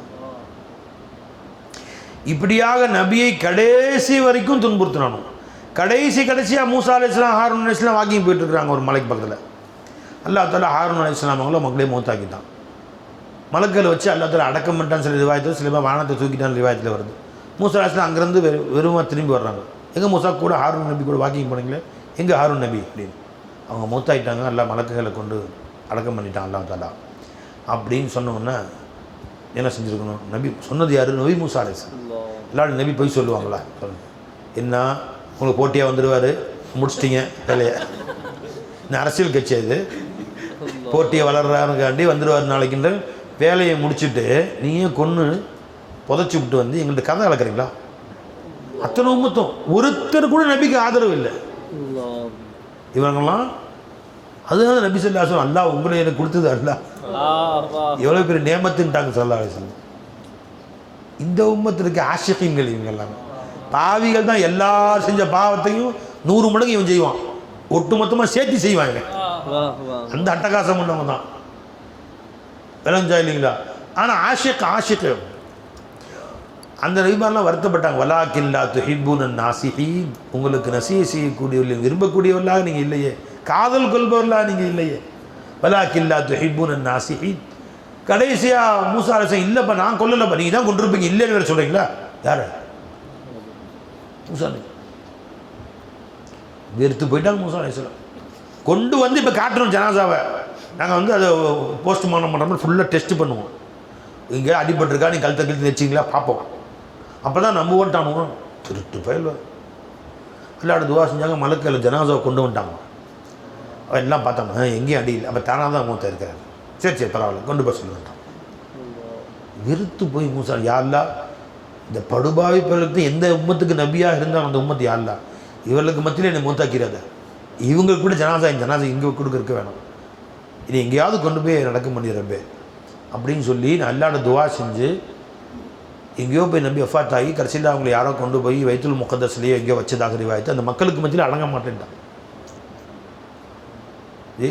இப்படியாக நபியை கடைசி வரைக்கும் துன்புறுத்தினானோ. கடைசியாக மூசா அலைஹிஸ்ஸலாம் ஹாரூன் அலைஹிஸ்ஸலாம் வாக்கிங் போயிட்டு இருக்கிறாங்க ஒரு மலைக்கு பக்கத்தில். அல்லாஹ் தஆலா ஹாரூன் அலைஹிஸ்ஸலாம் அவங்கள மக்களே மௌத்தாக்கிட்டான். மலக்களை வச்சு அல்லாஹ் தஆலா அடக்கம் பண்ணிட்டான்னு சில ரிவாயத்தில், சில பேர் வானத்தை தூக்கிட்டான்னு ரிவாயத்தில் வருது. மூசா அலைஹிஸ்ஸலாம் அங்கேருந்து வெறுமா திரும்பி வர்றாங்க. எங்கே மூசா கூட ஹாரூன் நபி கூட வாக்கிங் போனீங்களே, எங்கே ஹாரூன் நபி அப்படின்னு. அவங்க மௌத்தாயிட்டாங்க, அல்லாஹ் மலக்குகளை கொண்டு அடக்கம் பண்ணிட்டான் அல்லாஹ் தஆலா அப்படின்னு சொன்னோன்னா என்ன செஞ்சுருக்கணும்? நபி சொன்னது யார்? நபி மூசா அலைஹிஸ்ஸலாம். எல்லாரும் நபி போய் சொல்லுவாங்களா? சொல்லுங்கள். என்ன உங்களுக்கு போட்டியாக வந்துடுவார், முடிச்சிட்டிங்க வேலையை. இந்த அரசியல் கட்சி அது போட்டியை வளர்றாருக்காண்டி வந்துடுவார் நாளைக்குன்ற வேலையை முடிச்சுட்டு நீங்கள் கொன்று புதைச்சி விட்டு வந்து எங்கள்கிட்ட கதை கலக்கிறீங்களா? அத்தனை உம்மத்தும் ஒருத்தர் கூட நபிக்கு ஆதரவு இல்லை. இவங்கெல்லாம் அதுதான் நபி ஸல்லல்லாஹு அலைஹி வஸல்லம் அல்லாஹ் உங்களை எனக்கு கொடுத்தது அல்லாஹ் எவ்வளோ பெரிய நேமத்துன்ட்டாங்க ஸல்லல்லாஹு அலைஹி வஸல்லம். இந்த உம்மத்திற்கு ஆஷிகீன்கள் இவங்க எல்லாமே பாவிகள் தான். எல்லாரும் செஞ்ச பாவத்தையும் 100 மடங்கு இவன் செய்வான், ஒட்டு மொத்தமாக சேர்த்து செய்வாங்க. அந்த அட்டகாசம் பண்ணவங்க தான் விளஞ்சா இல்லைங்களா? ஆனால் ஆஷிக் அந்த நபிமாரெலாம் வருத்தப்பட்டாங்க. வலாக்கில்லா துஹிப்பூன நாசிஹீன், உங்களுக்கு நசிஹ் செய்யக்கூடியவர்கள் விரும்பக்கூடியவர்களாக நீங்கள் இல்லையே, காதல் கொள்பவர்களாக நீங்கள் இல்லையே. வலாக்கில்லா துஹிப்பூன நாசிஹீன். கடைசியாக மூசா அலைஹிஸ்ஸலாம் இல்லைப்பா நான் கொல்லலைப்பா, நீங்கள் தான் கொண்டிருப்பீங்க இல்லைன்னு வேறு சொல்கிறீங்களா? யார்? மூசா வெறுத்து போயிட்டாங்க மூசா அலைஹிஸ்ஸலாம். கொண்டு வந்து இப்போ காட்டுறோம் ஜனாசாவை. நாங்கள் வந்து அதை போஸ்ட்மார்ட்டம் பண்ணுற மாதிரி ஃபுல்லாக டெஸ்ட் பண்ணுவோம். இங்கே அடிபட்டிருக்கா, நீ கழுத்தை கழுத்து வச்சிங்களா பார்ப்போம். அப்போ தான் நம்ம வந்துட்டானுவோம். திருட்டு பயில்வா எல்லாரும் துவா செஞ்சாங்க. மலக்கில் ஜனாசாவை கொண்டு வந்துட்டாங்க. எல்லாம் பார்த்தாங்க எங்கேயும் அடி இல்லை. அப்போ தானாக தான் மூத்த இருக்கிறாரு. சரி பரவாயில்ல கொண்டு போய் சொல்லிட்டான். வெறுத்து போய் மூசா யாரெல்லாம் இந்த படுபாவி பிறகு எந்த உம்மத்துக்கு நபியாக இருந்தாலும் அந்த உம்மத்து யாரெல்லாம் இவர்களுக்கு மத்தியில் என்னை மூத்தாக்கிறாத, இவங்களுக்கு கூட ஜனாசா இங்கே கொடுக்க வேணாம், இது எங்கேயாவது கொண்டு போய் நடக்க பண்ணிடுறப்பே அப்படின்னு சொல்லி நான் அல்லாஹ்ட்ட துவா செஞ்சு எங்கேயோ போய் நம்பி வஃபாத் ஆகி கடைசியில் அவங்களை யாரோ கொண்டு போய் வைத்துல் முகத்தஸ்லேயே எங்கேயோ வச்சதாக ரிவாயத்து. அந்த மக்களுக்கு மத்தியில் அடங்க மாட்டேன்ட்டான்.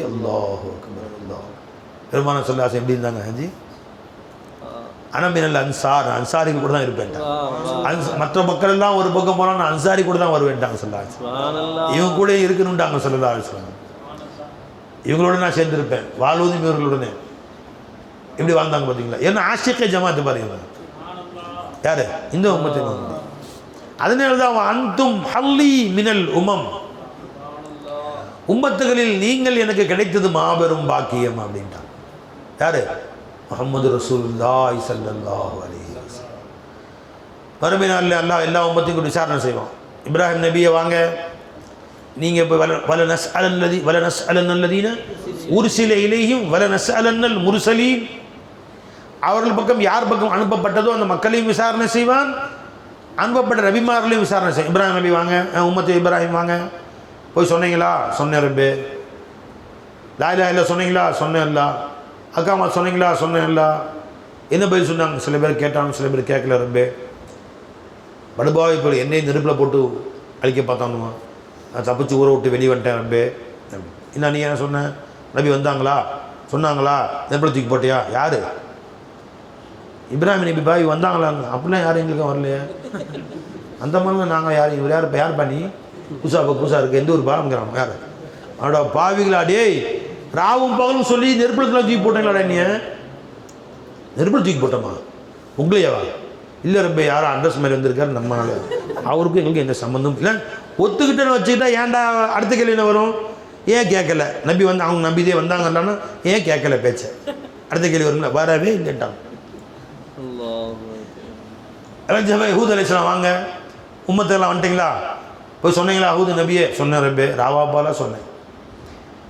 அல்லாஹு அக்பர். அல்லாஹ் பெருமான சொல்லாசம் எப்படி இருந்தாங்க ஹஜி? அனமினல் அன்சாரிகள் கூட தான் இருப்பேன். மற்ற மக்கள் எல்லாம் ஒரு பக்கம் போனால் நான் அன்சாரி கூட தான் வருவேன்ட்டாங்க சொல்லாச்சு. இவங்க கூட இருக்கணும்ட்டாங்க சொல்லலாம். இவங்களோட நான் சேர்ந்துருப்பேன், வாழ்வதும் இவர்களுடனே. எப்படி வாழ்ந்தாங்க பார்த்தீங்களா? ஏன்னா ஆஷிக்கை ஜமாத்து பாருங்க யாரு? இந்த உம்மத்தை. அதனால தான் அன்தும் ஹல்லி மினல் உமம், உம்மத்துகளில் நீங்கள் எனக்கு கிடைத்தது மாபெரும் பாக்கியம் அப்படின்ட்டாங்க. யாரு? முஹம்மது ரசூலுல்லாஹி ஸல்லல்லாஹு அலைஹி வஸல்லம். மறுமை நாளில் அல்லாஹ் எல்லா உம்மத்தையும் விசாரணை செய்வான். இப்ராஹிம் நபியை வாங்க, நீங்கள் இப்போ வல நஸ்அலன்னல்லதீன உர்சில இலைஹிம் வல நஸ்அலன்னல் முர்சலீன். அவர்கள் பக்கம் யார் பக்கம் அனுப்பப்பட்டதோ அந்த மக்களையும் விசாரணை செய்வான், அனுப்பப்பட்ட நபிமார்களையும் விசாரணை செய்வான். இப்ராஹிம் நபி வாங்க, உம்மத்து இப்ராஹிம் வாங்க, போய் சொன்னீங்களா? சொன்னேன் ரப்பே. லா இலாஹா இல்லல்லாஹ் சொன்னீங்களா? சொன்னேன் இல்லா. அக்காமா சொன்னீங்களா? சொன்னேன் இல்லா. என்ன பதில் சொன்னாங்க? சில பேர் கேட்டாங்க, சில பேர் கேட்கல ரப்பே. படுபாவை இப்போ என்னையும் நெருப்பில் போட்டு அழிக்க பார்த்தானுமா, நான் தப்பிச்சு ஊரை விட்டு வெளியே வந்துட்டேன் ரப்பே. என்ன நீ என்ன சொன்ன? நபி வந்தாங்களா? சொன்னாங்களா? நெருப்பில் தூக்கி போட்டியா? யார்? இப்ராஹிம் நபி பாய் வந்தாங்களாங்க. அப்படிலாம் யாரும் எங்களுக்கும் வரலையே. அந்த மாதிரி நாங்கள் யார்? இவர் யார்? யார் பண்ணி புதுசாக இருக்குது, எந்த ஒரு பாவங்கிறாங்க யார்? அவடா பாவிகளா டேய், ராவும் பகலும் சொல்லி நெருப்பலத்தில் தூக்கி போட்டீங்களாடா? நீ நெருப்பில் தூக்கி போட்டோமா? உங்களையாவா? இல்லை ரப்பே, யாரும் அட்ரஸ் மாதிரி வந்திருக்காரு நம்மளால, அவருக்கும் எங்களுக்கு எந்த சம்மந்தம் இல்லை. ஒத்துக்கிட்டேன்னு வச்சுக்கிட்டா ஏன்டா அடுத்த கேள்வி என்ன வரும்? ஏன் கேட்கல? நபி வந்து அவங்க நம்பிதே வந்தாங்கன்னாலும் ஏன் கேட்கல பேச்ச? அடுத்த கேள்வி வருங்களா? வரவே இல்லைட்டாங்க. ஹூத் அலைஹிஸ்ஸலாம் வாங்க, உம்மத்தெல்லாம் வந்துட்டீங்களா? போய் சொன்னீங்களா? ஹூத் நபியே சொன்னேன் ரப்பே, ராவாப்பாலாம் சொன்னேன்.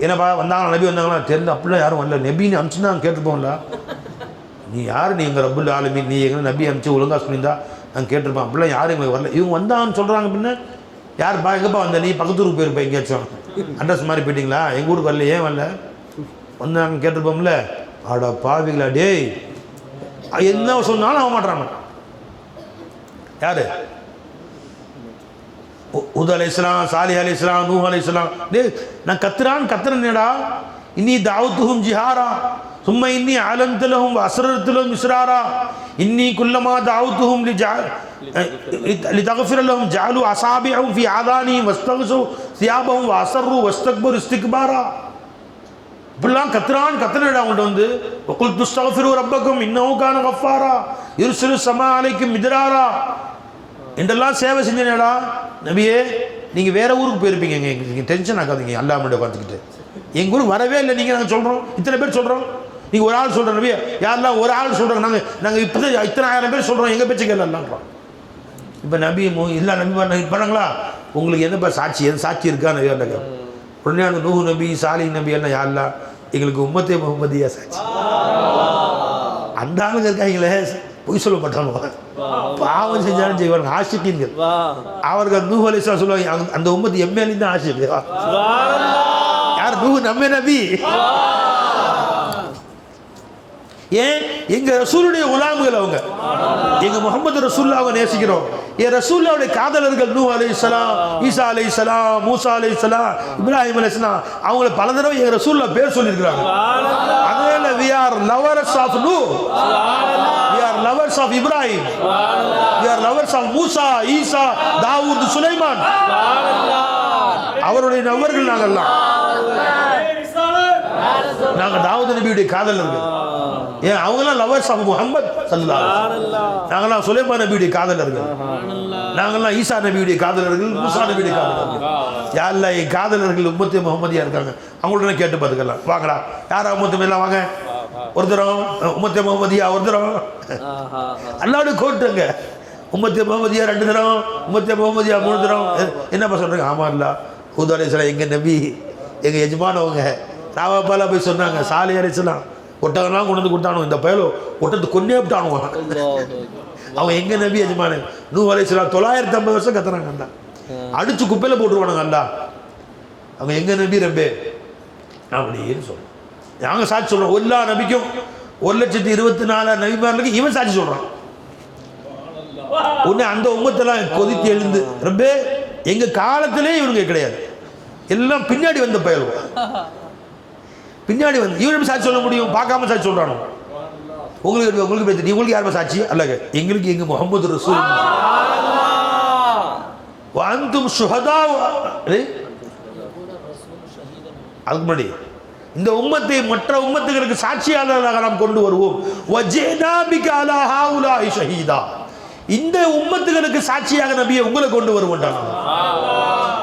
என்னப்பா வந்தாங்களா? நபி வந்தாங்களா? தெரிஞ்சு அப்படிலாம் யாரும் வரல. நபின்னு அனுப்பிச்சுன்னா நாங்கள் கேட்டுருப்போம்ல. நீ யார்? நீ எங்கள் ரப்புல் ஆலமீன், நீ எங்கே நபி அனுப்பிச்சு ஒழுங்காக சொல்லியிருந்தா நாங்கள் கேட்டிருப்போம். அப்படிலாம் யாரும் எங்களுக்கு வரல. இவங்க வந்தான்னு சொல்கிறாங்க. பின்ன யாருப்பா? எங்கேப்பா வந்த? நீ பக்கத்து ஊருக்கு போயிருப்பா, எங்கேயாச்சும் அட்ரஸ் மாதிரி போயிட்டீங்களா? எங்கள் ஊருக்கு வரல. ஏன் வரல? வந்து நாங்கள் கேட்டிருப்போம்ல. ஆடா பாவிங்களா டேய், என்ன சொன்னாலும் அவன் மாட்டுறாங்க. யாரு? ஹூத் அலைஹிஸ்ஸலாம், சாலிஹ் அலைஹிஸ்ஸலாம், நூஹ் அலைஹிஸ்ஸலாம். டேய் நான் கத்துறேன்டா. இன்னி தாவத்துஹும் ஜிஹாரா சும்மா இன்னி அலன்து லஹும் வஅஸ்ரர்து லஹும் இஸ்ராரா இன்னி குல்லமா தாவத்துஹும் லிதக்ஃபிர லஹும் ஜஅலு அஸாபிஅஹும் ஃபீ ஆதானிஹிம் வஸ்தக்ஸு சியாபஹும் வஅஸ்ரு வஸ்தக்பரு இஸ்திக்பாரா. இப்படிலாம் கத்துறேன்டா அவங்கள்ட்ட வந்து. வகுல் துஸ்தக்ஃபிரு ரப்பக்கும் இன்னஹு கான கஃபாரா யுர்சிலு ஸமா அலைக்கும் மித்ராரா என்றெல்லாம் சேவை செஞ்சேனேடா. நபியே நீங்கள் வேறு ஊருக்கு போயிருப்பீங்க, நீங்கள் டென்ஷன் ஆகாதீங்க. அல்லா முன்னாடி உட்காந்துக்கிட்டு எங்கள் ஊருக்கு வரவே இல்லை. நீங்கள் நாங்கள் சொல்கிறோம், இத்தனை பேர் சொல்கிறோம். நீங்கள் ஒரு ஆள் சொல்கிறோம் நபியே, யாரெல்லாம் ஒரு ஆள் சொல்கிறாங்க. நாங்கள் இப்போ தான் இத்தனை ஆயிரம் பேர் சொல்கிறோம், எங்கள் பேச்சு கேட்கலான்றோம். இப்போ நபி இல்லை நபி பண்ணாங்களா? உங்களுக்கு என்னப்பா சாட்சி? எது சாட்சி இருக்கா? நபி இல்லை. உடனே அந்த நூஹ் நபி, சாலிஹ் நபி எல்லாம் யாரெல்லாம் எங்களுக்கு உம்மத்தே முஹம்மதியா சாட்சி. அந்த ஆளுங்க இருக்காங்களே பொய் சொல்ல மாட்டாங்க, பாவம் செஞ்சாலும் செய்வாங்க. ஆஷிக்கீன்கள் அவர்கள் நூஹ் அலைஹிஸ்ஸலாம் சொல்லுவாங்க, அந்த உம்மத்து எம்ஏலையும் தான் ஆஷிக். யார்? நூஹ் நம்ம நபி. ஏன்? எங்க ரசூலுடைய குலாம்கள் அவங்க. எங்க முஹம்மது ரசூலுல்லாஹ்வை நேசிக்கிறோம். என் ரசூலுல்லாஹ்வுடைய காதலர்கள் நூஹ் அலைஹிஸ்ஸலாம், ஈசா அலைஹிஸ்ஸலாம், மூசா அலைஹிஸ்ஸலாம், இப்ராஹிம் அலைஹிஸ்ஸலாம். அவங்கள பல தடவை எங்க ரசூலுல்லாஹ் பேர் சொல்லியிருக்கிறாங்க. அதனால we are lovers of Nuh, we are lovers of Ibrahim, we are lovers of Musa, ஈசா, தாவூத், சுலைமான். அவருடைய நவர்கள் நாங்கள்லாம். நாங்கள் தாவூத் நபியுடைய காதலர்கள். ஏன்? அவங்களாம் லவர்ஸ் ஆஃப் முஹம்மத் ஸல்லல்லாஹு அலைஹி வஸல்லம். நாங்களாம் சுலைமான் நபியுடைய காதலர்கள். நாங்கள்லாம் ஈசா நபியுடைய காதலர்கள், மூசா நபியுடைய காதலர்கள். யாரெல்லாம் என் காதலர்கள் உம்மத்தே முஹம்மதியா இருக்காங்க அவங்கள்ட்ட கேட்டு பார்த்துக்கலாம். வாங்கடா, யாரா உம்மத்து எல்லாம் வாங்க. ஒருத்தரம் உம்மத்தே முஹம்மதியா, ஒருத்தரம் அல்லாவுடைய கோட்டுங்க. உம்மத்தே முஹம்மதியா 2 தரம், உம்மத்தே முஹம்மதியா 3 தரம். என்னப்பா சொல்கிறீங்க? ஆமாம் இல்லா, ஹூத் அலைஹிஸ்ஸலாம் எங்கள் நபி, எங்கள் எஜமானவங்க. ராவாப்பால போய் சொன்னாங்க. சாலிஹ் அலைஹிஸ்ஸலாம் ஒட்டகம்லாம் கொண்டு வந்து கொடுத்தானு. இந்த பயலோ ஒட்டத்தை கொண்டே விட்டானுவான். அவன் எங்க நபி எஜமான. நூஹ் அலைஹிஸ்ஸலாம் 950 வருஷம் கத்துறாங்க. அந்த அடிச்சு குப்பையில போட்டுருவானுங்க. அல்லா அவங்க எங்க நபி ரப்பே அப்படின்னு சொல்றோம். நாங்கள் சாட்சி சொல்றோம். எல்லா நபிக்கும் 1,24,000 நபிமார்களுக்கு இவன் சாட்சி சொல்றான். உடனே அந்த உம்மத்தெல்லாம் கொதித்து எழுந்து, ரப்பே எங்க காலத்திலே இவனுங்க கிடையாது, எல்லாம் பின்னாடி வந்த பயல்வா, பின்னாடி வந்து இவன் சாட்சி சொல்ல முடியும்? பார்க்காம சாட்சி சொல்றானோ? உங்களுக்கு உங்களுக்கு யாருமே சாட்சி அல்ல? எங்களுக்கு எங்க முஹம்மது ரசூல் வஅன்தும் ஷுஹதா. அதுக்கு முன்னாடி இந்த உம்மத்தை மற்ற உம்மத்துகளுக்கு சாட்சியாளர்களாக நாம் கொண்டு வருவோம். வஜினா பிக அலா ஹாஉலாஇ ஷஹீதா. இந்த உம்மத்துகளுக்கு சாட்சியாக நபியை உங்களை கொண்டு வருவோம்.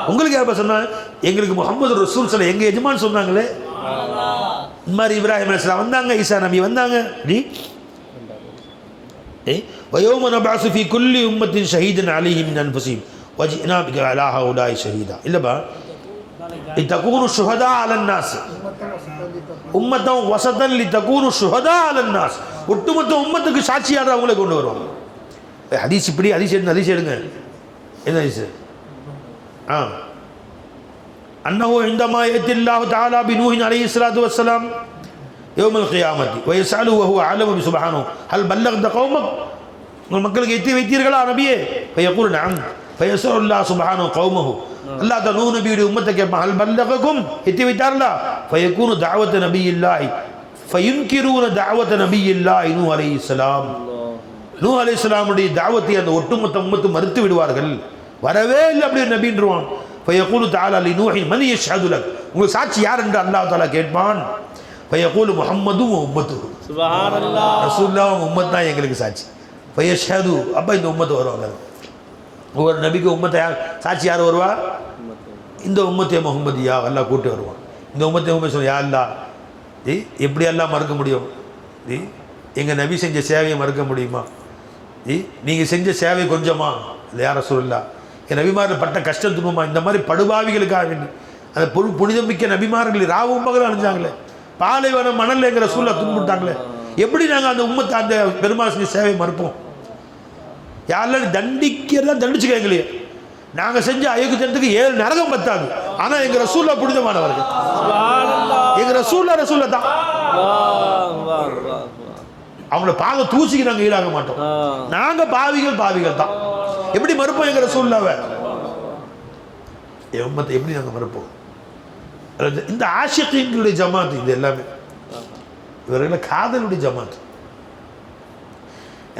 உங்களுக்கு யார் சொன்னா? எங்களுக்கு முஹம்மது ரசூல் ஸல்லல்லாஹு எங்க எஜமான் சொன்னாங்களே. இந்த மாதிரி இப்ராஹிம் அலைஹிஸ்ஸலாம் வந்தாங்க, ஈசா நபி வந்தாங்க. வயௌம நபஅஸு ஃபீ குல்லி உம்மத்தின் ஷஹீதன் அலைஹிம் மின் அன்ஃபுஸிஹிம் வஜினா பிக அலா ஹாஉலாஇ ஷஹீதா. இல்லப்பா, لتكونوا شهداء على الناس أمة وسطا لتكونوا شهداء على الناس. ஒட்டுமொத்த உம்மத்துக்கு சாட்சியாளர் அவங்களே கொண்டு வருவாங்க. ஹதீஸ் இப்படி ஹதீஸ் எடுங்க. என்ன ஹதீஸ்? அன்னஹு இந்தமா யத்தில்லாஹு தஆலா பினூஹ் அலைஹிஸ்ஸலாத்து வஸ்ஸலாம் யௌமல் கியாமத்தி வ யஸ்அலு வ ஹுவ அலமு சுப்ஹானஹு ஹல் பல்லக்த கௌமக், உங்கள் மக்களுக்கு எத்தி வைத்தீர்களா நபியே? ஃபயகூல் நஅம் ஃபயஸ்அலுல்லாஹு சுப்ஹானஹு கௌமஹு, அல்லாஹ் தஆலா நூஹ் நபியுடைய உம்மத்தை கேட்பான், ஹல் பல்லககும், எத்தி வைத்தார்களா? ஃபயகூனு தஅவத நபியில்லாஹி ஃபயுன்கிரூன தஅவத நபியில்லாஹி நூஹ் அலைஹிஸ்ஸலாம், நூஹ் அலைஹிஸ்ஸலாமுடைய தாவத்தை அந்த ஒட்டுமொத்த உம்மத்து மறுத்து விடுவார்கள், வரவே இல்லை அப்படி ஒரு நபின்றுவான். ஃபயகூலு தஆலா லிநூஹி மன் யஷ்ஹது லக், உங்களுக்கு சாட்சி யார் என்று அல்லாஹ் தஆலா கேட்பான். ஃபயகூலு முஹம்மது வ உம்மத்துஹு, சுப்ஹானல்லாஹ், ரசூலுல்லாஹ் உம்மத் தான் எங்களுக்கு சாட்சி. ஃபயஷ்ஹது, அப்போ இந்த உம்மத்து வருவாங்க. ஒவ்வொரு நபிக்கு உம்மத்தை சாட்சி யார் வருவா? இந்த உம்மத்தே முஹம்மதியா அல்லாஹ் கூட்டி வருவான். இந்த உம்மத்தை முஹம்மது சொல்ல, யா அல்லாஹ், எப்படி எல்லாம் மறுக்க முடியும்? எங்கள் நபி செஞ்ச சேவையை மறுக்க முடியுமா? நீங்கள் செஞ்ச சேவை கொஞ்சமா? இல்லை யார் ரசூலுல்லாஹ், என் நபிமார்கள் பட்ட கஷ்டம் துன்பமா? இந்த மாதிரி படுபாவிகளுக்காக வேண்டி அந்த புனிதமிக்க நபிமார்கள் ராவும் பகலும் அழிஞ்சாங்களே, பாலைவனம் மணல் என்கிற சூழலை துன்புட்டாங்களே, எப்படி நாங்கள் அந்த உம்மத்தை அந்த பெருமாள் செஞ்ச சேவை மறுப்போம்? யாரெல்லாம் தண்டிக்கிறதா தண்டிச்சுக்க எங்களையே. நாங்கள் செஞ்ச அயோக்கியத்தனத்துக்கு 7 நரகம் பத்தாது. ஆனால் எங்கள் ரசூல்லா புனிதமானவர்கள், எங்கள் ரசூல்லா தான். அவங்கள பாவ தூசிக்கு நாங்கள் ஈடாக மாட்டோம். நாங்கள் பாவிகள் தான். எப்படி மறுப்போம் எங்கள் ரசூலுல்லாவை? உம்மத்தை எப்படி நாங்கள் மறுப்போம்? இந்த ஆஷிகீன்களுடைய ஜமாத், இது எல்லாமே இவர்களை காதலுடைய ஜமாத்.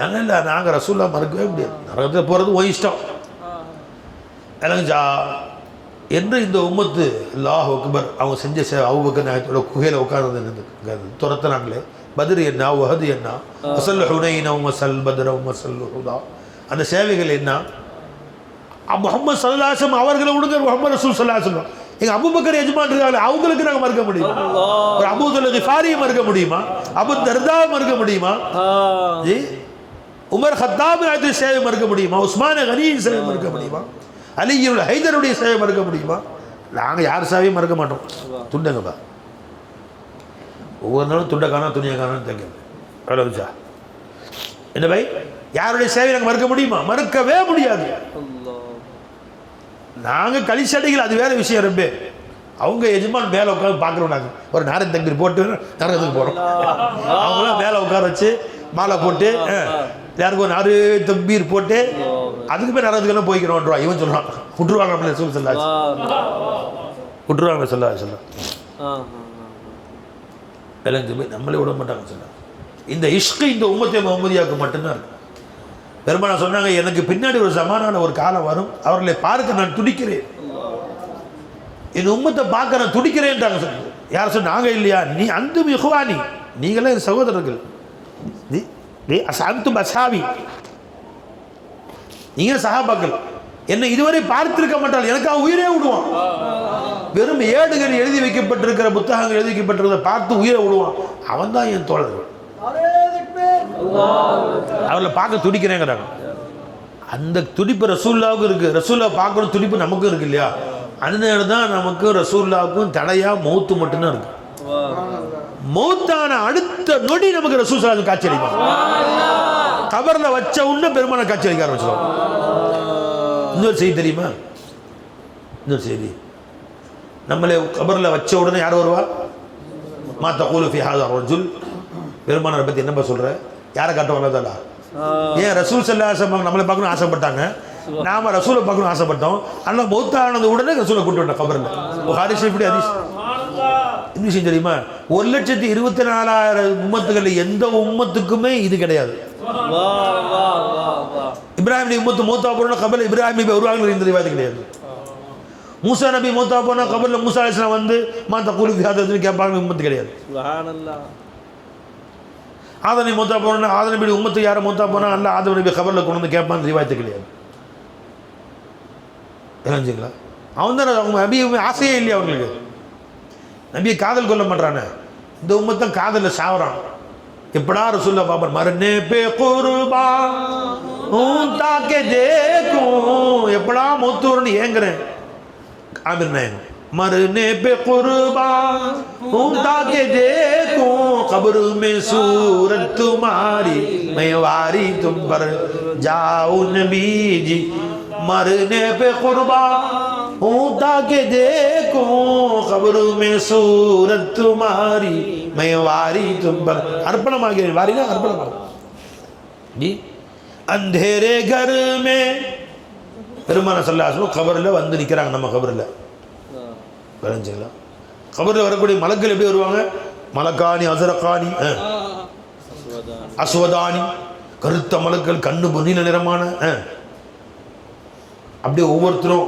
ஏன்னா இல்லை, நாங்கள் ரசூல்லா மறுக்கவே முடியாது. நரகத்தில் போகிறது ஓ இஷ்டம் என்று இந்த உம்மத்து அல்லாஹ் அக்பர் அவங்க செஞ்ச அபூபக்கர் நாயகத்தோட குகையில் உட்கார்ந்து துரத்துனாங்களே. பத்ர் என்ன, உஹது என்ன, வஸல் ஹுனைன வஸல் பத்ர வஸல் ஹுதா, அந்த சேவைகள் என்ன? முஹம்மது ஸல்லல்லாஹு அலைஹி வஸல்லம் அவர்களை விடுங்க, முஹம்மது ரசூல் ஸல்லல்லாஹு அலைஹி வஸல்லம் எங்கள் அபூபக்கர் எஜமான் இருக்காங்க, அவங்களுக்கு நாங்கள் மறுக்க முடியுமா? ஒரு அபூ துல் கிஃபாரியை மறுக்க முடியுமா? அபூ தர்தாவை மறுக்க முடியுமா? உமர் ஹத்தாப் நாயகத்தின் சேவை மறுக்க முடியுமா? உஸ்மான் கனியின் சேவை மறுக்க முடியுமா? அலியுல் ஹைதருடைய சேவை மறுக்க முடியுமா? நாங்கள் யார் சேவையும் மறுக்க மாட்டோம். துண்டங்கப்பா, ஒவ்வொரு நாளும் துண்டை காணா துணியை காணான்னு தெரியும். அவ்வளோச்சா என்ன பை, யாருடைய சேவை நாங்கள் மறுக்க முடியுமா? மறுக்கவே முடியாது. நாங்கள் கலிசடிகள், அது வேற விஷயம். ரொம்ப அவங்க எஜமான் மேலே உட்காந்து பார்க்குறோம். நாங்கள் ஒரு நாரன் தம்பீர் போட்டு நரகத்துக்கு போகிறோம். அவங்களாம் மேலே உட்கார வச்சு மாலை போட்டு யாருக்கும் ஒரு நாறு தம்பீர் போட்டு அதுக்கு பேர் நரகத்துக்கெல்லாம் போய்க்கிறோன்றா. இவன் சொல்கிறான் விட்டுருவாங்க, நம்மளே சொல்லி சொல்லாச்சு விட்டுருவாங்க சொல்ல போய் நம்மளே விட மாட்டாங்க சொல்ல. இந்த இஷ்கு இந்த உம்மத்தை முஹம்மதியாவுக்கு மட்டும்தான் இருக்கு. பெருமானா சொன்னாங்க, எனக்கு பின்னாடி ஒரு சமானான ஒரு காலம் வரும், அவர்களை பார்க்க நான் துடிக்கிறேன், என் உம்மத்தை பார்க்க நான் துடிக்கிறேன்றாங்க. சொன்னாங்க. யார் சொன்ன? நாங்கள் இல்லையா? நீ அந்தும் இஹ்வானி, நீங்களே என் சகோதரர்கள், அந்தும் அஸ்ஹாபி, நீங்கள் சஹாபாக்கள். என்னை இதுவரை பார்த்திருக்க மாட்டால் எனக்காக உயிரே விடுவான். வெறும் ஏடுகள் எழுதி வைக்கப்பட்டிருக்கிற புத்தகங்கள் எழுதி வைக்கப்பட்டிருக்கிறத பார்த்து உயிரை விடுவான். அவன் தான் என் தோழர்கள், அவர்களை பார்க்க துடிக்கிறேங்கிறாங்க. அந்த துடிப்பு ரசூல்லாவுக்கும் இருக்குது. ரசூல்லா பார்க்கணும் துடிப்பு நமக்கும் இருக்கு இல்லையா? அதனால தான் நமக்கும் ரசூல்லாவுக்கும் தடையா மௌத்து மட்டும்தான் இருக்கு. மௌத்தான அடுத்த நொடி நமக்கு ரசூல் ஸல்லல்லாஹு அலைஹி வஸல்லம் காட்சி அளிப்பாங்க. கபரில் வச்ச உடனே பெருமான காட்சி அளிக்க ஆரம்பிச்சிடும். இன்னொரு செய்தி தெரியுமா? இன்னொரு செய்தி, நம்மளே கபரில் வச்ச உடனே யார் வருவா? மா தகூலு ஃபீ ஹாதா ரஜுல், பெருமானாரை பற்றி என்னப்பா சொல்கிற? யாரை காட்டுவாங்க? தாடா ஏன் ரசூல் ஸல்லல்லாஹு அலைஹி வஸல்லம் நம்மளை பார்க்கணும் ஆசைப்பட்டாங்க, நாம ரசூலை பார்க்கணும் ஆசைப்பட்டோம். ஆனால் மௌத்தானது உடனே ரசூலை கூட்டு வந்தோம் கபரில். புகாரி ஷரீஃப் ஹதீஸ். என்ன விஷயம் தெரியுமா? 1,24,000 உம்மத்துகளில் எந்த உம்மத்துக்குமே இது கிடையாது. இப்ராஹிம் உம்மத்து மௌத்தா போனா கபரில் இப்ராஹிம் நபி வருவாங்க, இந்த ரிவாயத் கிடையாது. மூசா நபி மௌத்தா போனா கபரில் மூசா அலைஹிஸ்ஸலாம் வந்து மா தகூலு ஃபீ ஹாதா ரஜுல் கேட்பாங்க, உம்மத்து கிடையாது. சுப்ஹானல்லாஹ். ஆதம் நபி மௌத்தா போனா ஆதம் நபி உம்மத்து யாரை மௌத்தா போனா அல்ல ஆதம் நபி கபரில் கொண்டு வந்து கேட்பான்னு ரிவாயத்து கிடையாது. தெரிஞ்சுங்களா? அவன் தான் அவங்க நபி ஆசையே இல்லையா அவங்களுக்கு? நபியை காதல் கொள்ள மாட்டானே. இந்த உம்மத்தான் காதலில் சாவறான். எப்படா ரசூல்லா பாப்பர் மரனே பே குர்பான் தாக்கே தேக்கும், எப்படா மௌத்தூர்னு ஏங்குறேன். ஆமிர் நாயகம் मरने पे कुर्बान हूँ ताकि देखूं कब्र में सूरत तुम्हारी मैं वारी तुम पर जाऊं नबी जी मरने पे कुर्बान हूँ ताकि देखूं कब्र में सूरत तुम्हारी मैं वारी तुम पर अर्पणमागे वारी ना अर्पणमागे जी अंधेरे घर में பெருமானார் ஸல்லல்லாஹு அலைஹி வஸல்லம் கபரில் வந்து நிற்கிறாங்க. நம்ம கபரில் விளைஞ்சிங்களா? கபரில் வரக்கூடிய மலக்கள் எப்படி வருவாங்க? மலக்காணி அசரக்காணி அஸ்வதானி கருத்த மலக்கள் கண்ணு நீல நிறமான அப்படியே ஒவ்வொருத்தரும்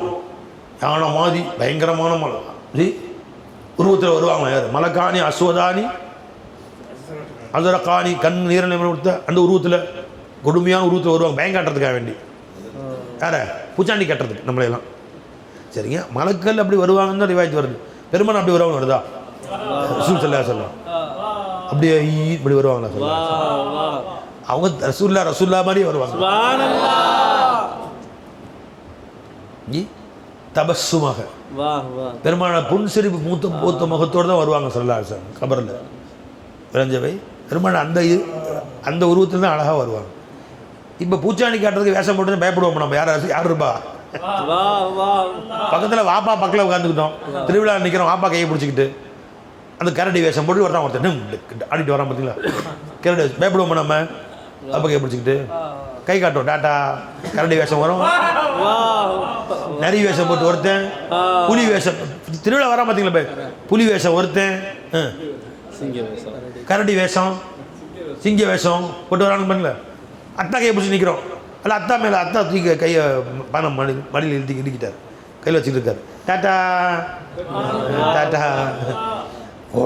யானை மாதிரி பயங்கரமான மலை உருவத்தில் வருவாங்க. யார்? மலக்காணி அஸ்வதானி அசரக்காணி கண் நீர நிறத்த அந்த உருவத்தில் கொடுமையான உருவத்தில் வருவாங்க பயங்காட்டுறதுக்காக வேண்டி. யார? பூச்சாண்டி கட்டுறதுக்கு நம்மளையெல்லாம். சரிங்க, மலக்கள் அப்படி வருவாங்கன்னு தான் ரிவாயத்து வருது. பெருமான் அப்படி வருவாங்க வருதா? ரசூல் ஸல்லல்லாஹு அலைஹி வஸல்லம் அப்படியே இப்படி வருவாங்களா? அவங்க ரசூல்லா மாதிரி வருவாங்க. தபஸ்ஸுமாக பெருமான புன்சிரிப்பு மூத்த முகத்தோடு தான் வருவாங்க ஸல்லல்லாஹு அலைஹி வஸல்லம் கபரில். விளைஞ்சவை பெருமான அந்த உருவத்தில் தான் அழகாக வருவாங்க. இப்போ பூச்சாண்டி காட்டுறதுக்கு வேஷம் போட்டு பயப்படுவோம் நம்ம. யார் இருப்பா? பக்கத்தில் வாப்பா பக்கத்தில் உட்காந்துக்கிட்டோம், திருவிழா நிற்கிறோம், வாப்பா கையை பிடிச்சிக்கிட்டு அந்த கரடி வேஷம் போட்டு ஒருத்தன் ஆடிட்டு வரான் பார்த்தீங்களா? கரடி பயப்படுவோம் நம்ம. வாப்பா கையை பிடிச்சிக்கிட்டு கை காட்டுவோம், டாட்டா. கரடி வேஷம் வரும், நரி வேஷம் போட்டு ஒருத்தன், புலி வேஷம் திருவிழா வரான் பார்த்தீங்களா? புலி வேஷம் ஒருத்தன், கரடி வேஷம், சிங்க வேஷம் போட்டு வரான்னு பண்ணல. அத்தா கையை பிடிச்சி நிற்கிறோம், அல்ல அத்தா மேலே அத்தா தூக்கி கையை பணம் மடியில் இழுக்கிட்டார், கையில் வச்சுட்டு இருக்காரு. Tata tata. ஓ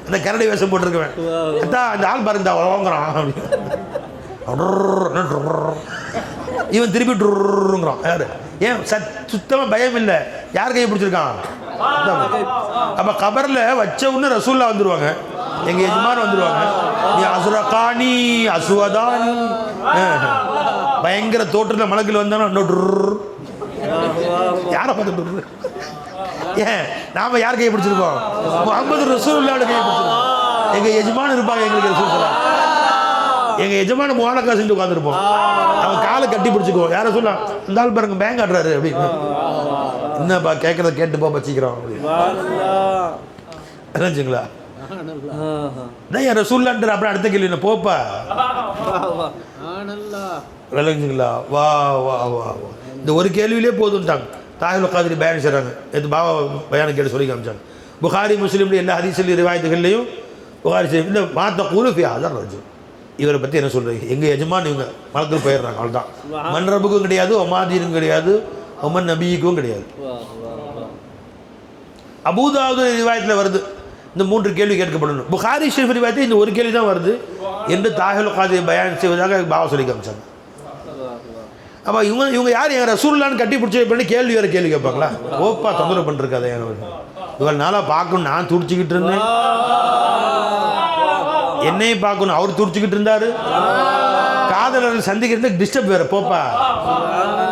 அந்த கரடி வேஷம் போட்டிருக்கேன். அத்தா அந்த ஆள் பாருங்க வாங்குறான் அப்படின்னு இவன் திருப்பி ட்ருங்கிறான். யாரு? ஏன் சுத்தமாக பயம் இல்லை. யார் கையை பிடிச்சிருக்கான்? அப்போ கபரில் வச்ச உடனே ரசூல்லா வந்துடுவாங்க, எங்கள் எஜமான் வந்துடுவாங்க. நீ அசுரகானி அசுவதானி பயங்கர தோற்றத்தில் மலக்கில் வந்தாலும் யாரை பார்த்துட்டு ஏன் நாம யார் கையை பிடிச்சிருக்கோம்? முஹம்மது ரசூலுல்லாஹ் கையை பிடிச்சிருக்கோம். எங்கள் எஜமான் இருப்பாங்க, எங்களுக்கு ரசூலுல்லாஹ் எங்கள் எஜமான மோனக்கா செஞ்சு உட்காந்துருப்போம். அவன் காலை கட்டி பிடிச்சிக்குவோம். யாரை சொல்ல இந்த ஆள் பாருங்க பேங்க் ஆடுறாரு அப்படின்னு. என்னப்பா கேட்கறத கேட்டு போ வச்சுக்கிறோம் அப்படின்னுங்களா? என் ரசூலுல்லாஹ் அப்புறம் அடுத்த கேள்வி என்ன போப்பா விளங்குங்களா? வா வா வா வா இந்த ஒரு கேள்வியிலே போதுன்ட்டாங்க. தாஹில் காதிரி பயான் செய்கிறாங்க. இது பாபா பயானம் கேட்டு சொல்லி காமிச்சாங்க. புகாரி முஸ்லீம்ல எல்லா ஹதீஸ்லையும் ரிவாயத்துகள்லையும் புகாரி இந்த மாத்த கூலுஃபி அதான் ரஜு இவரை பற்றி என்ன சொல்கிறீங்க? எங்கள் எஜமான் இவங்க மலத்தில் போயிடுறாங்க. அவ்வளோதான். மன்ரபுக்கும் கிடையாது, ஒமாதீனுக்கும் கிடையாது, ஒமன் நபிக்கும் கிடையாது. அபூதாவுது ரிவாயத்தில் வருது இந்த 3 கேள்வி கேட்கப்படணும். புகாரி ஷரீஃப் ரிவாயத்தில் இந்த ஒரு கேள்வி தான் வருது என்று தாஹில் காதிரி பயான் செய்வதாக பாபா சொல்லி காமிச்சாங்க. அப்போ இவங்க யார்? எங்கள் ரசூலுல்லாஹ்னு கட்டி பிடிச்சி பண்ணி கேள்வி வேறு கேள்வி கேட்பாங்களா? ஓப்பா தொந்தரவு பண்ணிருக்காத இவள் நாளாக பார்க்கணும். நான் துடிச்சிக்கிட்டு இருந்தேன், என்னையும் பார்க்கணும், அவர் துடிச்சிக்கிட்டு இருந்தாரு. காதலர்கள் சந்திக்கிறது டிஸ்டர்ப் வேற. போப்பா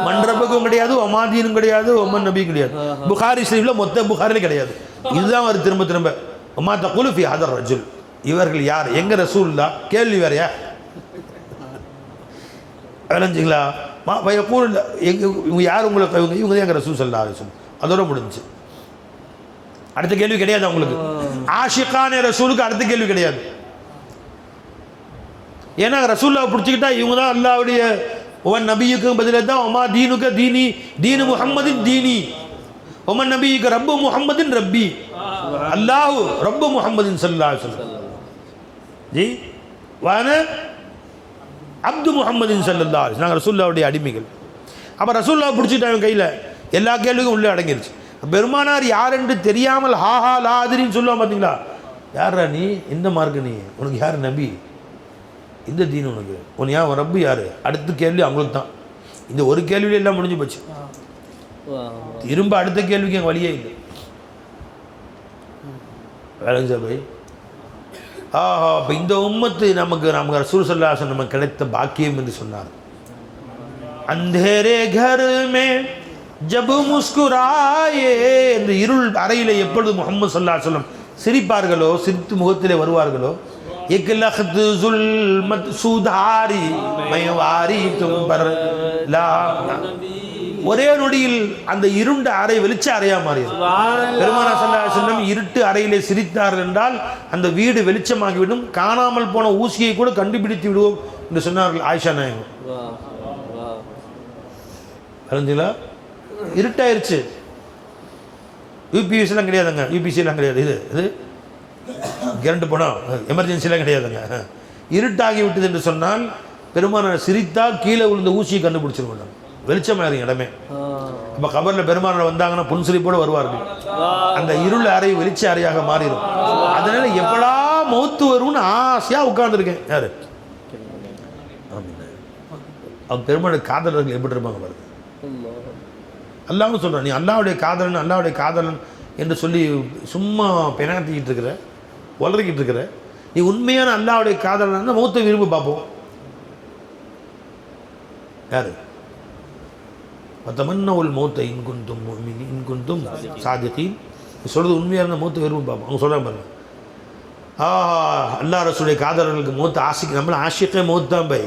மன்றபுக்கும் கிடையாது, ஒமாதீனும் கிடையாது, ஒமன் நபியும் கிடையாது. புகாரி ஷரீஃப்ல மொத்த புகாரிலே கிடையாது. இதுதான் வருது திரும்ப திரும்ப. ஒமா தகுலு ஃபி ஹாதர் ரஜுல், இவர்கள் யார்? எங்க ரசூலுல்லாஹ் கேள்வி வேறையா? விளைஞ்சிங்களா? இவங்க யார்? உங்களுக்கு இவங்க தான் எங்கள் ரசூல் ஸல்லல்லாஹு அலைஹி வஸல்லம். அதோட முடிஞ்சு. அடுத்த கேள்வி கிடையாது அவங்களுக்கு. ஆஷிகானே ரசூலுக்கு அடுத்த கேள்வி கிடையாது. ஏன்னா ரசூலுல்லாஹ் பிடிச்சிக்கிட்டா இவங்க தான் அல்லாஹ்வுடைய ஒவன் நபியுக்கும் பதிலாக தான் ஒமா தீனுக்க தீனி தீனு முஹம்மதின் தீனி ஒமன் நபியுக்கு ரப்பு முஹம்மதின் ரப்பி அல்லாஹு ரப்பு முஹம்மதின் ஸல்லல்லாஹு அலைஹி வஸல்லம் ஜி வான அப்து முஹம்மதின் ஸல்லல்லாஹு அலைஹி வஸல்லம். நாங்கள் ரசூலுல்லாஹ்வுடைய அடிமைகள். அப்போ ரசூலுல்லாஹ் பிடிச்சிட்டாங்க கையில். எல்லா கேள்விக்கும் உள்ளே அடங்கிருச்சு. பெருமானார் யார் என்று தெரியாமல் ஹாஹா லாதிரின்னு சொல்லுவான் பார்த்தீங்களா? யாரா நீ? எந்த மார்க்கு நீ? உனக்கு யார் நபி? இந்த தீன் உனக்கு? உன் ஏன் ரப்பு யார்? அடுத்த கேள்வி அவங்களுக்கு தான். இந்த ஒரு கேள்வியில எல்லாம் முடிஞ்சு போச்சு. திரும்ப அடுத்த கேள்விக்கு எங்கள் வழியே இல்லை. வேலைங்க சார் பாய். ஆஹா, இப்போ இந்த உம்மத்து நமக்கு ரசூல் ஸல்லல்லாஹு அலைஹி வஸல்லம் நமக்கு கிடைத்த பாக்கியம் என்று சொன்னார். அந்தேரே கர் மே ஜப் முஸ்குராயே, இந்த இருள் அறையிலே எப்பொழுது முஹம்மது ஸல்லல்லாஹு அலைஹி வஸல்லம் சிரிப்பார்களோ, சிரித்து முகத்திலே வருவார்களோ, एक लख्त जुल्मत सुधारी मैं वारी तुम पर ला, ஒரே நொடியில் அந்த இருண்ட அறை வெளிச்ச அறையா மாறியது. பெருமானார் ஸல்லல்லாஹு அலைஹி வஸல்லம் இருட்டு அறையிலே சிரித்தார்கள் என்றால் அந்த வீடு வெளிச்சமாகிவிடும், காணாமல் போன ஊசியை கூட கண்டுபிடித்து விடுவோம் என்று சொன்னார்கள் ஆயிஷா நாயகம். அறிஞ்சுங்களா? இருட்டாயிருச்சு. யூபிஎஸ்லாம் கிடையாதுங்க, யூபிசிலாம் கிடையாது. இது கரண்ட் போனால் எமர்ஜென்சிலாம் கிடையாதுங்க. இருட்டாகி விட்டது என்று சொன்னால் பெருமானார் சிரித்தால் கீழே விழுந்த ஊசியை கண்டுபிடிச்சிருவாங்க, வெளிச்சமாயிரும் இடமே. அப்போ கபரில் பெருமானார் வந்தாங்கன்னா புன்சிரிப்போடு வருவார்கள், அந்த இருள் அறை வெளிச்ச அறையாக மாறிடும். அதனால எப்படா மௌத்து வரும்னு ஆசையாக உட்கார்ந்துருக்கேன். யாரு அவங்க பெருமாளுடைய காதலர்கள் எப்படி இருப்பாங்க பாருங்க. அல்லாஹ்வும் சொல்கிறான், நீ அல்லாஹ்வுடைய காதலன் அல்லாஹ்வுடைய காதலன் என்று சொல்லி சும்மா பெனாத்திக்கிட்டு இருக்கிற, வளர்க்கிட்டு இருக்கிற, நீ உண்மையான அல்லாஹ்வுடைய காதலன் மௌத்தை விரும்பி பார்ப்போம். யாரு தமன்னவுல் மௌத்தை இன்குந்தும் இன்குந்தும் சாதிகீன், சொல்கிறது உண்மையாக இருந்தால் மௌத்தை விரும்பி பார்ப்போம். அவங்க சொல்கிறாங்க பாருங்க, அல்லாஹ் ரசூலுடைய காதலர்களுக்கு மௌத்து ஆசிக்கு, நம்மள ஆஷிக்கே மௌத் தான் பை.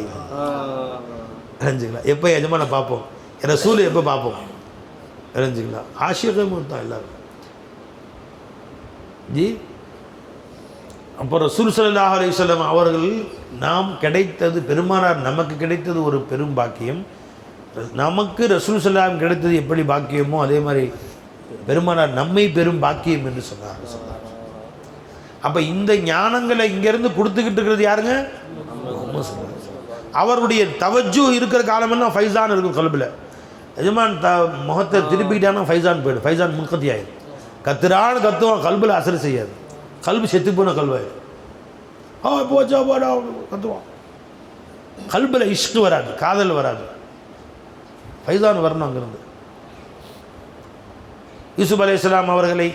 அறிஞ்சுங்களா? எப்போ எஜமான பார்ப்போம், ரசூல் எப்போ பார்ப்போம்? அறிஞ்சுங்களா? ஆஷிக்கே மௌத் தான் எல்லாரும் ஜி. அப்போ ரசூல் ஸல்லல்லாஹு அலைஹி வஸல்லம் அவர்கள் நாம் கிடைத்தது, பெருமானார் நமக்கு கிடைத்தது ஒரு பெரும் பாக்கியம். நமக்கு ரசூல் ஸல்லல்லாஹு கிடைத்தது எப்படி பாக்கியமோ அதே மாதிரி பெருமானார் நம்மை பெரும் பாக்கியம் என்று சொன்னார். அப்போ இந்த ஞானங்களை இங்கேருந்து கொடுத்துக்கிட்டு இருக்கிறது யாருங்க? அவருடைய தவஜ்ஜு இருக்கிற காலமெல்லாம் ஃபைசான் இருக்கும் கல்பில். எஜமான் முகத்தை திருப்பிக்கிட்டானா ஃபைசான் போயிடும், ஃபைசான் முன்கத்தி ஆயிடும். கத்துறான்னு கத்துவான், கல்பில் அசர் செய்யாது, கல்வி செத்து போன கல்வாயிடும். போச்சா போடா கத்துவான், கல்பில் இஷ்கு வராது, காதல் வராது. ஃபைசான் வரணும் அங்கிருந்து. யூசுப் அலைஹிஸ்ஸலாம் அவர்களை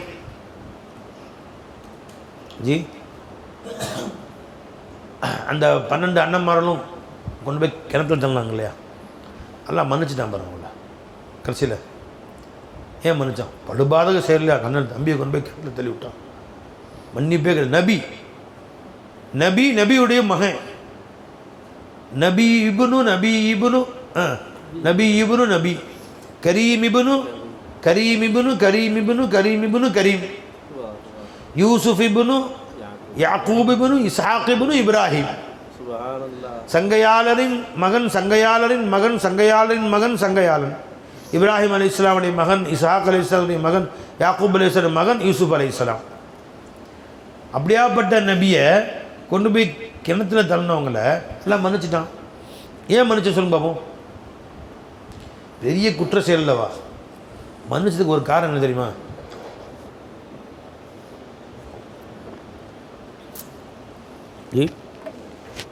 ஜி அந்த 12 அண்ணன்மார்களும் கொண்டு போய் கிணத்துல தள்ளினாங்க இல்லையா, எல்லாம் மன்னிச்சுட்டான் பாருங்க. கடைசியில் ஏன் மன்னிச்சான்? படுபாதக செயலில் கண்ணன் தம்பியை கொண்டு போய் கிணத்துல தள்ளி விட்டான். மன்னிப்பே கிடையாது. நபி நபியுடைய மகன், நபி இப்னு நபி இப்னு நபி இப்னு நபி, கரீம் இப்னு கரீம் இப்னு கரீம் இப்னு கரீம் இப்னு கரீம், யூசுப் இப்னு யாக்கூப் இப்னு இஸ்ஹாக் இப்னு இப்ராஹிம். சங்கையாளரின் மகன் சங்கையாளரின் மகன் சங்கையாளரின் மகன் சங்கையாளன், இப்ராஹிம் அலைஹிஸ்ஸலாமுடைய மகன், இஸ்ஹாக் அலைஹிஸ்ஸலாமுடைய மகன், யாக்கூப் அலைஹிஸ்ஸலாம் மகன், யூசுப் அலைஹிஸ்ஸலாம். அப்படியாப்பட்ட நபியை கொண்டு போய் கிணத்துல தள்ளினவங்கள எல்லாம் மன்னிச்சிட்டான். ஏன் மன்னிச்சு சொல்லுங்க பாப்போம்? பெரிய குற்ற செயல்லவா? மன்னிச்சதுக்கு ஒரு காரணம் என்ன தெரியுமா?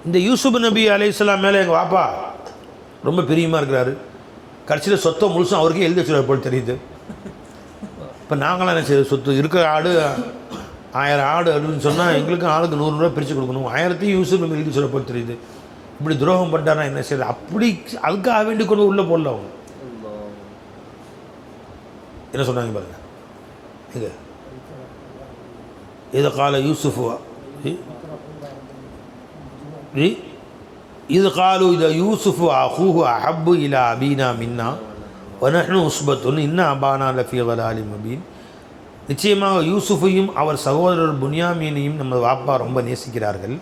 இந்த யூசுப் நபி அலைஹிஸ்ஸலாம் மேலே எங்கள் வாப்பா ரொம்ப பிரியமாக இருக்கிறாரு. கடைசியில் சொத்தை முழுசும் அவருக்கே எழுதி வச்சுருவார் போல் தெரியுது. இப்போ நாங்களாம் என்ன செய்ய, சொத்து இருக்கிற ஆடு 1000 ஆடு அப்படின்னு சொன்னால் எங்களுக்கும் ஆளுக்கு 100 ரூபா பிரித்து கொடுக்கணும். 1000 யூசுப் நபி எழுதி சொல்ல போல் தெரியுது. இப்படி துரோகம் பண்ணிட்டாரா என்ன செய்யுது? அப்படி அதுக்காக வேண்டி கொண்டு உள்ளே போடல. அவங்க என்ன சொன்னாங்க பாருங்க, எங்க இதை கால யூசுஃபுவா இது காலு இதை யூசுஃபு அஹூஹு அஹப்பு இலா அபீனா மின்னா வனஹ்னு உஸ்பத்துன் இன்ன அபானா லஃபீ ضلال முபீன். நிச்சயமாக யூசுஃபையும் அவர் சகோதரர் புன்யாமீனையும் நம்ம வாப்பா ரொம்ப நேசிக்கிறார்கள்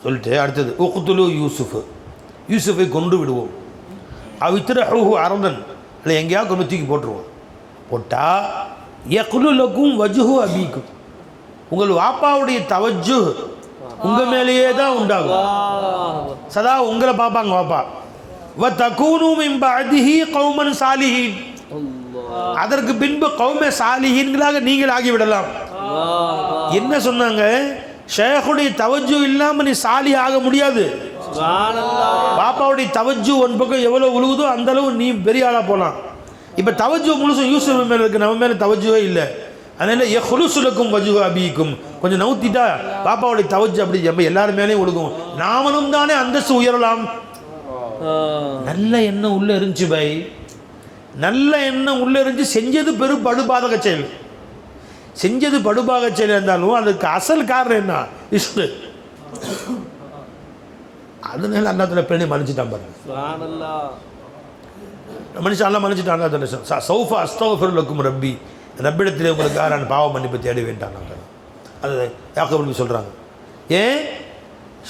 சொல்லிட்டு அடுத்தது உக்துலு யூசுஃபு, யூசுஃபை கொண்டு விடுவோம். அவித்ரஹூஹு அரதன், இல்லை எங்கேயாவது கொண்டு தூக்கி போட்டுருவோம். போட்டால் யக்லுலக்கும் வஜ்ஹு அபீக்கும், உங்கள் வாப்பாவுடைய தவஜ்ஜு உங்கள் மேலேயே தான் உண்டாகும். சதா உங்களை பார்ப்பாங்க வாப்பா. வ தகூனு மின் பஅதிஹி கௌமன் சாலிஹீன், அதற்கு பின்பு கௌமே சாலிஹீன்களாக நீங்கள் ஆகிவிடலாம். என்ன சொன்னாங்க? ஷேഖுடைய தவஜ்ஜு இல்லாமல் நீ சாலி ஆக முடியாது. பாப்பாவுடைய தவஜ்ஜு ஒன் பக்கம் எவ்வளோ உழுகுதோ அந்த அளவு நீ பெரிய ஆளாக போகலாம். இப்போ தவஜ்ஜு முழுசும் யூசுப் மேலே இருக்குது, நம்ம மேலே தவஜ்ஜுவே இல்லை. அதனால யஹ்லுசுலக்கும் வஜ்ஹு அபீக்கும், கொஞ்சம் நவுத்திட்டா பாப்பாவுடைய தவஜ்ஜு அப்படி நம்ம எல்லாரும் மேலேயும் ஒழுகும், நாமளும் தானே அந்தஸ்து உயரலாம். நல்ல எண்ணம் உள்ளே இருந்துச்சு பை, நல்ல எண்ணம் உள்ளே இருந்துச்சு. செஞ்சது பெரும் படுபாதக செயல், செஞ்சது படுபாக செயல் இருந்தாலும் அதுக்கு அசல் காரணம் என்ன? இஷ்டு. அதனால அல்லாஹ் பெண்ணை மன்னிச்சுட்டான் பாருங்க. மனுஷன் எல்லாம் மன்னிச்சுட்டான். அல்லாஹ் சௌஃபா அஸ்தக்ஃபிரு லக்கும் ரப்பி, ரப்பிடத்திலே உங்களுக்காக நான் பாவ மன்னிப்பு தேடி வேண்டாம். அது யாக்கூப் நபி சொல்கிறாங்க. ஏன்?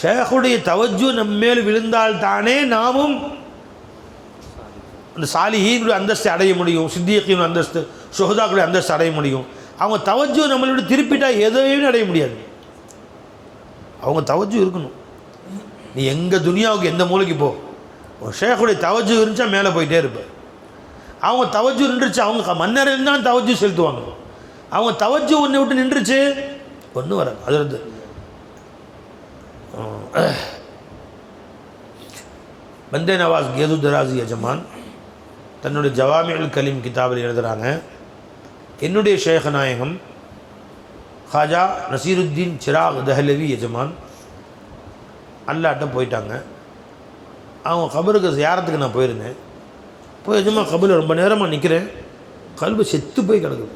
ஷேഖுடைய தவஜ்ஜு நம்ம மேல் விழுந்தால் தானே நாமும் அந்த சாலிஹீனுடைய அந்தஸ்தை அடைய முடியும், சித்தியீன் அந்தஸ்து, ஷுஹதாக்களுடைய அந்தஸ்து அடைய முடியும். அவங்க தவஜ்ஜு நம்மளோட திருப்பிட்டா எதையும் அடைய முடியாது. அவங்க தவஜ்ஜு இருக்கணும். நீ எங்கள் துனியாவுக்கு எந்த மூலைக்கு போ, ஷேഖுடைய தவஜ்ஜு இருந்துச்சா மேலே போயிட்டே இருப்பேன். அவங்க தவஜ்ஜு நின்றுச்சு, அவங்க மன்னரில் தான் தவஜ்ஜு செலுத்துவாங்க. அவங்க தவஜ்ஜு ஒன்றை விட்டு நின்றுச்சு, ஒன்றும் வராது. அது வந்து பந்தே நவாஸ் கேது தராசி யஜமான் தன்னுடைய ஜவாமிஉல் கலீம் கிதாபில் எழுதுகிறாங்க, என்னுடைய ஷேഖ் நாயகம் ஹாஜா நசீருத்தீன் சிராக் தஹ்லவி யஜமான் அல்லாட்ட போயிட்டாங்க. அவங்க கபருக்கு ஜியாரத்துக்கு நான் போயிருந்தேன். போய் எஜமா கபரில் ரொம்ப நேரமாக நிற்கிறேன், கல்பு செத்து போய் கிடக்குது.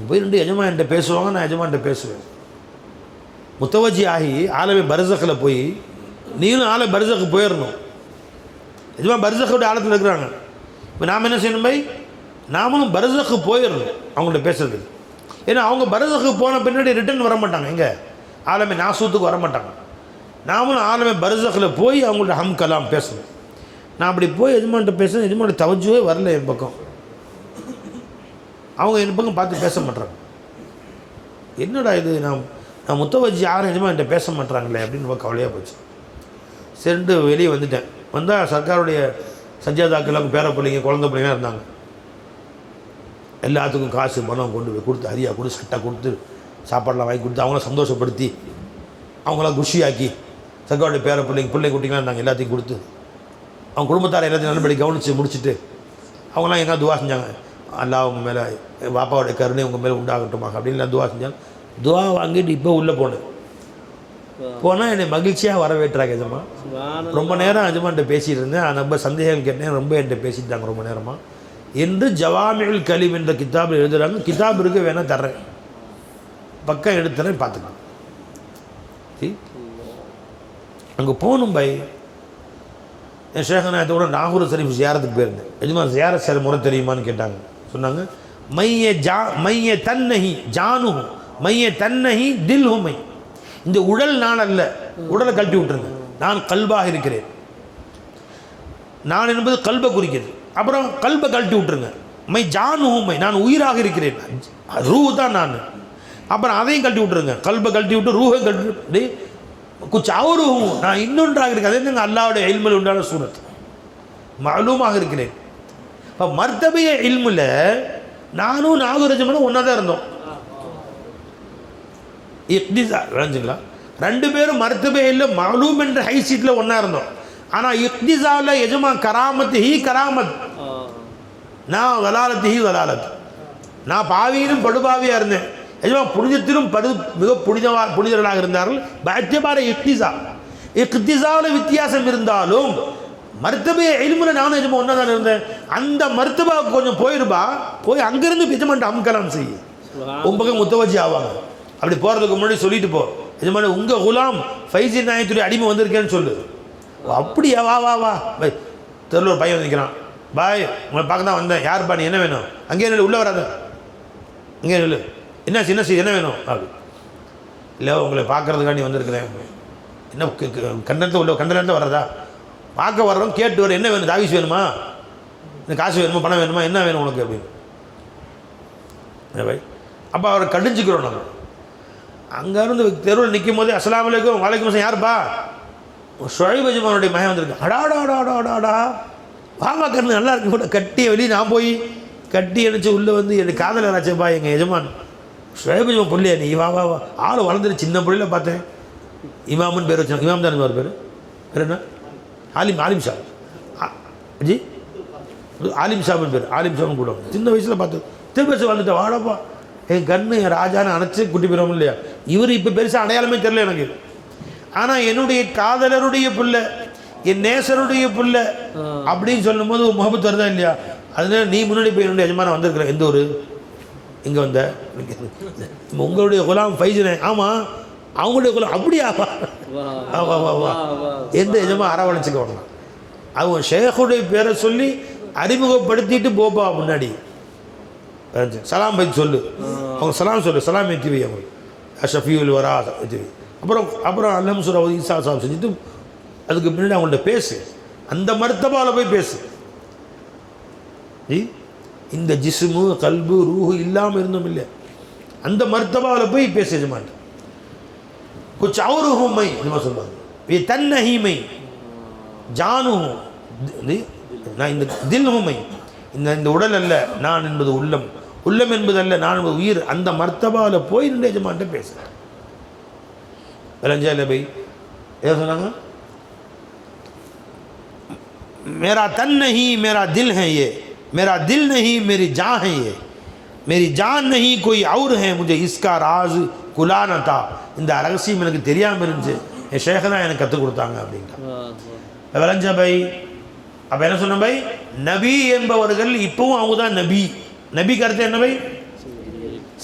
போய் ரெண்டு எஜமா என்கிட்ட பேசுவாங்க, நான் எஜமான்கிட்ட பேசுவேன். முத்தவஜி ஆகி ஆலமே பர்சக்கில் போய் நீங்களும் ஆலை பர்சக்கு போயிடணும். எஜமா பர்சக்கோட ஆழத்தில் இருக்கிறாங்க. இப்போ நாம் என்ன செய்யணும் பை? நாமளும் பர்சக்கு போயிடணும் அவங்கள்ட்ட பேசுறதுக்கு. ஏன்னா அவங்க பர்சக்கு போன பின்னாடி ரிட்டர்ன் வர மாட்டாங்க, எங்கே ஆலமே நாசூத்துக்கு வர மாட்டாங்க. நாமளும் ஆலமே பர்சக்கில் போய் அவங்கள்ட்ட ஹம் கலாம் பேசணும். நான் அப்படி போய் எஜமான்கிட்ட பேசுகிறேன், எஜமானோட தவஜ்ஜுவே வரல என் பக்கம். அவங்க என் பக்கம் பார்த்து பேச மாட்டாங்க. என்னடா இது, நான் முத்தவஜி யாரும் எஜமான் என்கிட்ட பேச மாட்டாங்களே அப்படின்னு ரொம்ப கவலையாக போச்சு. சரிண்டு வெளியே வந்துட்டேன். வந்தால் சர்க்காருடைய சஜ்ஜாதாக்கெல்லாம் பேர பிள்ளைங்க குழந்தை பிள்ளைங்க இருந்தாங்க. எல்லாத்துக்கும் காசு பணம் கொண்டு போய் கொடுத்து, ஹரியா கொடுத்து, சட்டை கொடுத்து, சாப்பாடெலாம் வாங்கி கொடுத்து, அவங்கள சந்தோஷப்படுத்தி, அவங்களாம் குஷியாக்கி, சர்க்காருடைய பேர பிள்ளை குட்டிங்களாம் இருந்தாங்க, எல்லாத்தையும் கொடுத்து, அவங்க குடும்பத்தார் எல்லாத்தையும் நல்லபடி கவனித்து முடிச்சுட்டு அவங்களாம் எங்கே துவா செஞ்சாங்க, அல்லாஹ் அவங்க மேலே பாப்பாவோடைய கருணை உங்கள் மேலே உண்டாகட்டுமாக அப்படின்லாம் துவா செஞ்சாங்க. துவா வாங்கிட்டு இப்போ உள்ளே போனேன். போனால் என்னை மகிழ்ச்சியாக வரவேற்றாங்க எஜமா. ரொம்ப நேரம் எஜமான்ட்ட பேசிகிட்டு இருந்தேன், ரொம்ப சந்தேகங்கள் கேட்டேன், ரொம்ப என்கிட்ட பேசிட்டாங்க ரொம்ப நேரமாக என்று ஜவாமிஉல் கலீம் என்ற கிதாபில் எழுதுகிறாங்க. கிதாப் இருக்க வேணால் தர்றேன், பக்கம் எடுத்துறேன், பார்த்துக்கலாம். அங்கே போகணும் பை. என் ஷேகநாயத்தோட நாகூர் ஷரீஃப் ஜியாரத்துக்கு போயிருந்தேன். எஜமா ஜியாரத் சில முறை தெரியுமான்னு கேட்டாங்க. சொன்னாங்க, மைய தன்னஹி ஜானு மைய தன்னஹி தில் ஹுமை. இந்த உடல் நான் அல்ல, உடலை கழட்டி விட்டுருங்க, நான் கல்பாக இருக்கிறேன். நான் என்பது கல்பை குறிக்கிறது. அப்புறம் கல்பை கழட்டி விட்டுருங்க. மை ஜானு ஹுமை, நான் உயிராக இருக்கிறேன், ரூ தான் நான். அப்புறம் அதையும் கழட்டி விட்டுருங்க, கல்பை கழட்டி விட்டு ரூஹை கழட்டி விட்டு குச் அவரு நான் இன்னொன்றாக இருக்கேன். அதே தான் அல்லாவுடைய இல்மில் உண்டான சூரத் மாலூமாக இருக்கிறேன். இப்போ மர்த்தபைய இல்மில் நானும் நாகூரஜமனும் ஒன்றா தான் இருந்தோம். இக்திசா விளைஞ்சுங்களா, ரெண்டு பேரும் மர்த்தபையில் மாலூம் என்ற ஹைசீட்டில் ஒன்றா இருந்தோம். ஆனால் இக்திசாவில் எஜமா கராமத்து ஹி கராமத், நான் வலாலத்து ஹி வலாலத். நான் பாவியிலும் படுபாவியாக இருந்தேன், எஜமா புனிதத்திலும் மிக புனிதர்களாக இருந்தார்கள். பத்தியபார இக்திசாவில் வித்தியாசம் இருந்தாலும் மர்த்தபை இல்முல நானும் எஜமா ஒன்றா தான் இருந்தேன். அந்த மர்த்தபாவுக்கு கொஞ்சம் போயிருப்பா, போய் அங்கேருந்து எஜமான்ட்டு அம்கலாம் செய்ய உன் பக்கம் முத்தவஜி ஆவாங்க. அப்படி போகிறதுக்கு முன்னாடி சொல்லிட்டு போ, எஜமான உங்கள் குலாம் ஃபைசி நாயத்துடைய அடிமை வந்திருக்கேன்னு சொல்லு. அப்படியா, வா வா வா பை. தெருவில் ஒரு பையன் வந்துக்கிறான், பாய் உங்களை பார்க்க தான் வந்தேன், யார் பாணி, என்ன வேணும்? அங்கேயே நில்லு, உள்ளே வராத, இங்கே நில்லு, என்ன சின்ன என்ன வேணும்? அப்படி இல்லை, உங்களை பார்க்குறதுக்காண்டி வந்திருக்கிறேன். என்ன கண்டனத்தை உள்ள கண்டனத்தை வர்றதா? பார்க்க வர்றோம், கேட்டு வர, என்ன வேணும்? தாவிஸ் வேணுமா, இந்த காசு வேணுமா, பணம் வேணுமா, என்ன வேணும் உனக்கு அப்படின்னு பை. அப்போ அவரை கடிஞ்சிக்கிறோம் நாங்கள். அங்கேருந்து தெருவில் நிற்கும் போதே அஸ்ஸலாமு அலைக்கும் வலைக்கும் அஸ்ஸலாம், யாருப்பா? ஷுஐப் எஜமானுடைய மகன் வந்திருக்கு. அடாடாடாடாடாடா வாமா கண்ணு நல்லா இருக்கு கூட. கட்டி வெளியே நான் போய் கட்டி அணைச்சி உள்ளே வந்து என் காதலர் ஆச்சப்பா எங்கள் எஜமான் ஷுஐப் எஜமான் பிள்ளையா நீ, வா வா வா. ஆள் வளர்ந்துரு, சின்ன பிள்ளையில பார்த்தேன். இமாமுன்னு பேர் வச்சாங்க, இமாம் தான் ஒரு பேர் என்ன, ஆலிம் ஷா ஜி, ஆலிம் ஷாப்னு பேர், ஆலிம் ஷாப்னு கூட. சின்ன வயசில் பார்த்து திருப்பி வந்துட்டு வாடப்பா என் கண்ணு என் ராஜான்னு அணைச்சி குட்டி போயிடும் இல்லையா. இவர் இப்போ பெருசாக அடையாளமே தெரியல எனக்கு. ஆனால் என்னுடைய காதலருடைய பிள்ளை என் நேசருடைய பிள்ளை அப்படின்னு சொல்லும்போது ஒரு முகப்பத்து வருதா இல்லையா? அதனால நீ முன்னாடி போய் என்னுடைய எஜமான வந்திருக்கிற எந்த ஒரு இங்கே வந்த உங்களுடைய குலாம் ஃபைஜினே. ஆமாம், அவங்களுடைய குலாம் அப்படியா? வா வா வா எந்த எஜமா அரவணைச்சிக்க வரலாம். அவங்க ஷேഖுடைய பேரை சொல்லி அறிமுகப்படுத்திட்டு போப்பா முன்னாடி சலாம் பற்றி சொல்லு. அவங்க சலாம் சொல்லு, சலாம் ஏற்றி வை. அவங்க ஷஃபியுல் வரா ஏற்றி வை. அப்புறம் அல்லம் சுரா ஈசா சாப் செஞ்சுட்டு அதுக்கு பின்னாடி அவங்கள்ட்ட பேசு. அந்த மர்த்தபாவில் போய் பேசு. இந்த ஜிஸ்மு கல்பு ரூஹு இல்லாமல் இருந்தோம் இல்லை, அந்த மர்த்தபாவில் போய் பேச மாட்டேன். குச் அவுருஹுமை சொல்லுவாங்க, தன்னஹீமை ஜானு நான் இந்த தில்ஹுமை, இந்த உடல் அல்ல நான் என்பது உள்ளம், உள்ளம் என்பது அல்ல நான் என்பது உயிர். அந்த மர்த்தபாவில் போய் நின்று எஜமான்ட்ட பேசுகிறேன். விளஞ்சா இல்லை பை? ஏதோ சொன்னாங்க, मेरा तन नहीं मेरा दिल है ये, मेरा दिल नहीं मेरी जान है ये, मेरी जान नहीं कोई और है, मुझे इसका राज कुला न था. இந்த ரகசியம் எனக்கு தெரியாமல் இருந்துச்சு, என் ஷேഖ் தான் எனக்கு கற்றுக் கொடுத்தாங்க அப்படின்ட்டு. விளஞ்சா பை? அப்போ என்ன சொன்ன பை? நபி என்பவர்கள் இப்பவும் அவங்க தான் நபி. நபி கருத்து என்ன பை?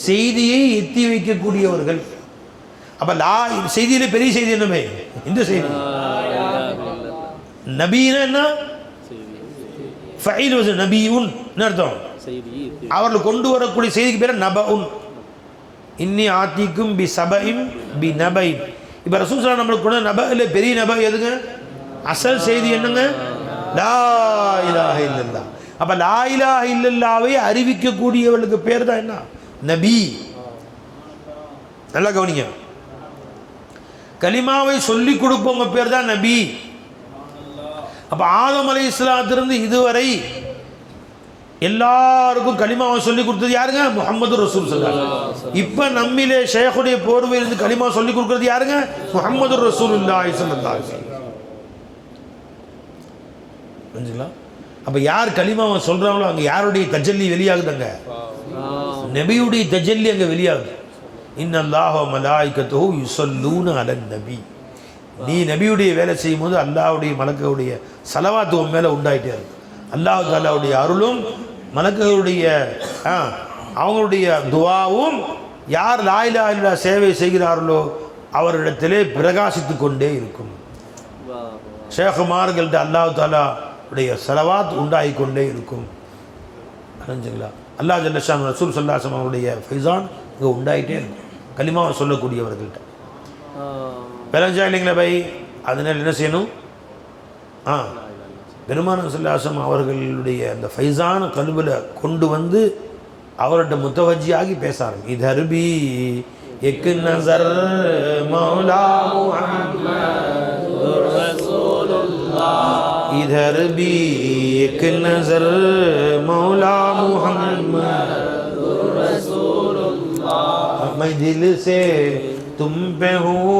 செய்தியை எத்தி வைக்கக்கூடியவர்கள். அப்போ செய்தியில் பெரிய செய்தி என்ன பை? இந்த செய்தி நபீனா என்ன? ஃபைல் வஸ நபியுன் அர்த்தம். அவர்கள் கொண்டு வரக்கூடிய செய்திக்கு பேர் நபஉன். இன்னி ஆத்திக்கும் பி சபஇன் பி நபைன். இப்போ ரசூல் ஸல்லல்லாஹு நம்மளுக்கு கொண்டு நபஇல் பெரிய நப எதுங்க? அசல் செய்தி என்னங்க? லா இலாஹ இல்லல்லாஹ். அப்போ லா இலாஹ இல்லல்லாஹ்வை அறிவிக்கக்கூடியவர்களுக்கு பேர் தான் என்ன? நபி. நல்லா கவனிங்க, கலிமாவை சொல்லிக் கொடுப்பவங்க பேர் தான் நபி. அப்போ ஆதம் அலைஹிஸ்ஸலாத்திலிருந்து இதுவரை எல்லாருக்கும் கலிமாவை சொல்லி கொடுத்தது யாருங்க? முஹம்மது ரசூல் ஸல்லல்லாஹு அலைஹி வஸல்லம். இப்போ நம்மிலே ஷேഖுடைய போர்வையிலிருந்து கலிமா சொல்லி கொடுக்கறது யாருங்க? முஹம்மது ரசூலுல்லாஹி ஸல்லல்லாஹு அலைஹி வஸல்லம். புரிஞ்சுங்களா? அப்போ யார் கலிமாவை சொல்கிறாங்களோ அங்கே யாருடைய தஜல்லி வெளியாகுதுங்க? நபியுடைய தஜல்லி அங்கே வெளியாகுது. இன்னல்லாஹ வ மலாயிகத்துஹு யுஸல்லூன அலன் நபி. நீ நபியுடைய வேலை செய்யும் போது அல்லாஹ்வுடைய மலக்குடைய சலவாத்து உன் மேலே உண்டாயிட்டே இருக்கு. அல்லாஹ் தஆலாவுடைய அருளும் மலக்குகளுடைய அவங்களுடைய துஆவும் யார் லா இலாஹ இல்லல்லாஹ் சேவை செய்கிறார்களோ அவரிடத்திலே பிரகாசித்து கொண்டே இருக்கும். ஷேഖுமார்கள்ட்ட அல்லாஹ் தஆலாவுடைய சலவாத் உண்டாகி கொண்டே இருக்கும். அறிஞ்சுங்களா? அல்லாஹ் ஜல்ல ஷானு ரசூல் ஸல்லல்லாஹு அலைஹி வஸல்லம் அவருடைய ஃபைசான் இங்கே உண்டாயிட்டே இருக்கும் கலிமாவை சொல்லக்கூடியவர்கள்ட்ட. பெறஞ்சா இல்லைங்களா பை? அதனால் என்ன செய்யணும்? பெருமானார் ஸல்லல்லாஹு அலைஹி வஸல்லம் அவர்களுடைய அந்த ஃபைசான கல்புல கொண்டு வந்து அவர்கிட்ட முத்தவஜ்ஜியாகி பேசாரு. இதர் பி எக் நஸர் மௌலா முஹம்மதுர் ரசூலுல்லாஹ், இதர் பி எக் நஸர் மௌலா முஹம்மதுர் ரசூலுல்லாह, मैं दिल से तुम पे हूँ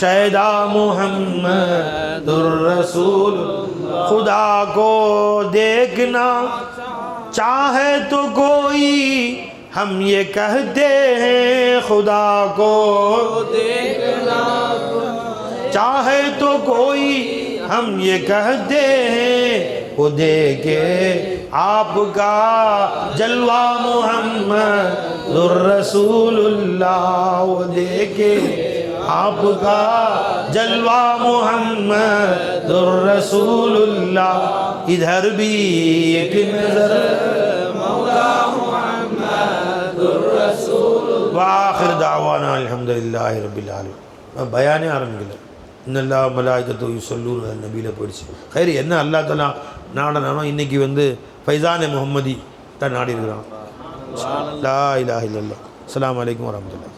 शैदा मुहम्मदुर रसूल, खुदा को देखना चाहे तो कोई हम ये कहते हैं, खुदा को देखना चाहे तो कोई हम ये कहते हैं, वो देखे आपका जलवा मुहम्मदुर रसूलुल्लाह, वो देखे आपका जलवा मुहम्मदुर रसूलुल्लाह, इधर भी एक नजर मौला मुहम्मदुर रसूलुल्लाह. वाखिर दावाना अल्हम्दुलिल्लाहि रब्बिल आलमीन. बयाने आरம்பிக்கல. இன்னல்லாஹ மலாயிகத்துஹு யுஸல்லூன அலன் நபியில போயிடுச்சு. ஹைர் என்ன அல்லாஹ் தஆலா நாடனானோ இன்னைக்கு ஃபைசானே முஹம்மதி தான் நாடி இருக்கிறான். லா இலாஹ இல்லல்லாஹ். அஸ்ஸலாமு அலைக்கும் வரஹ்மத்துல்லாஹ்.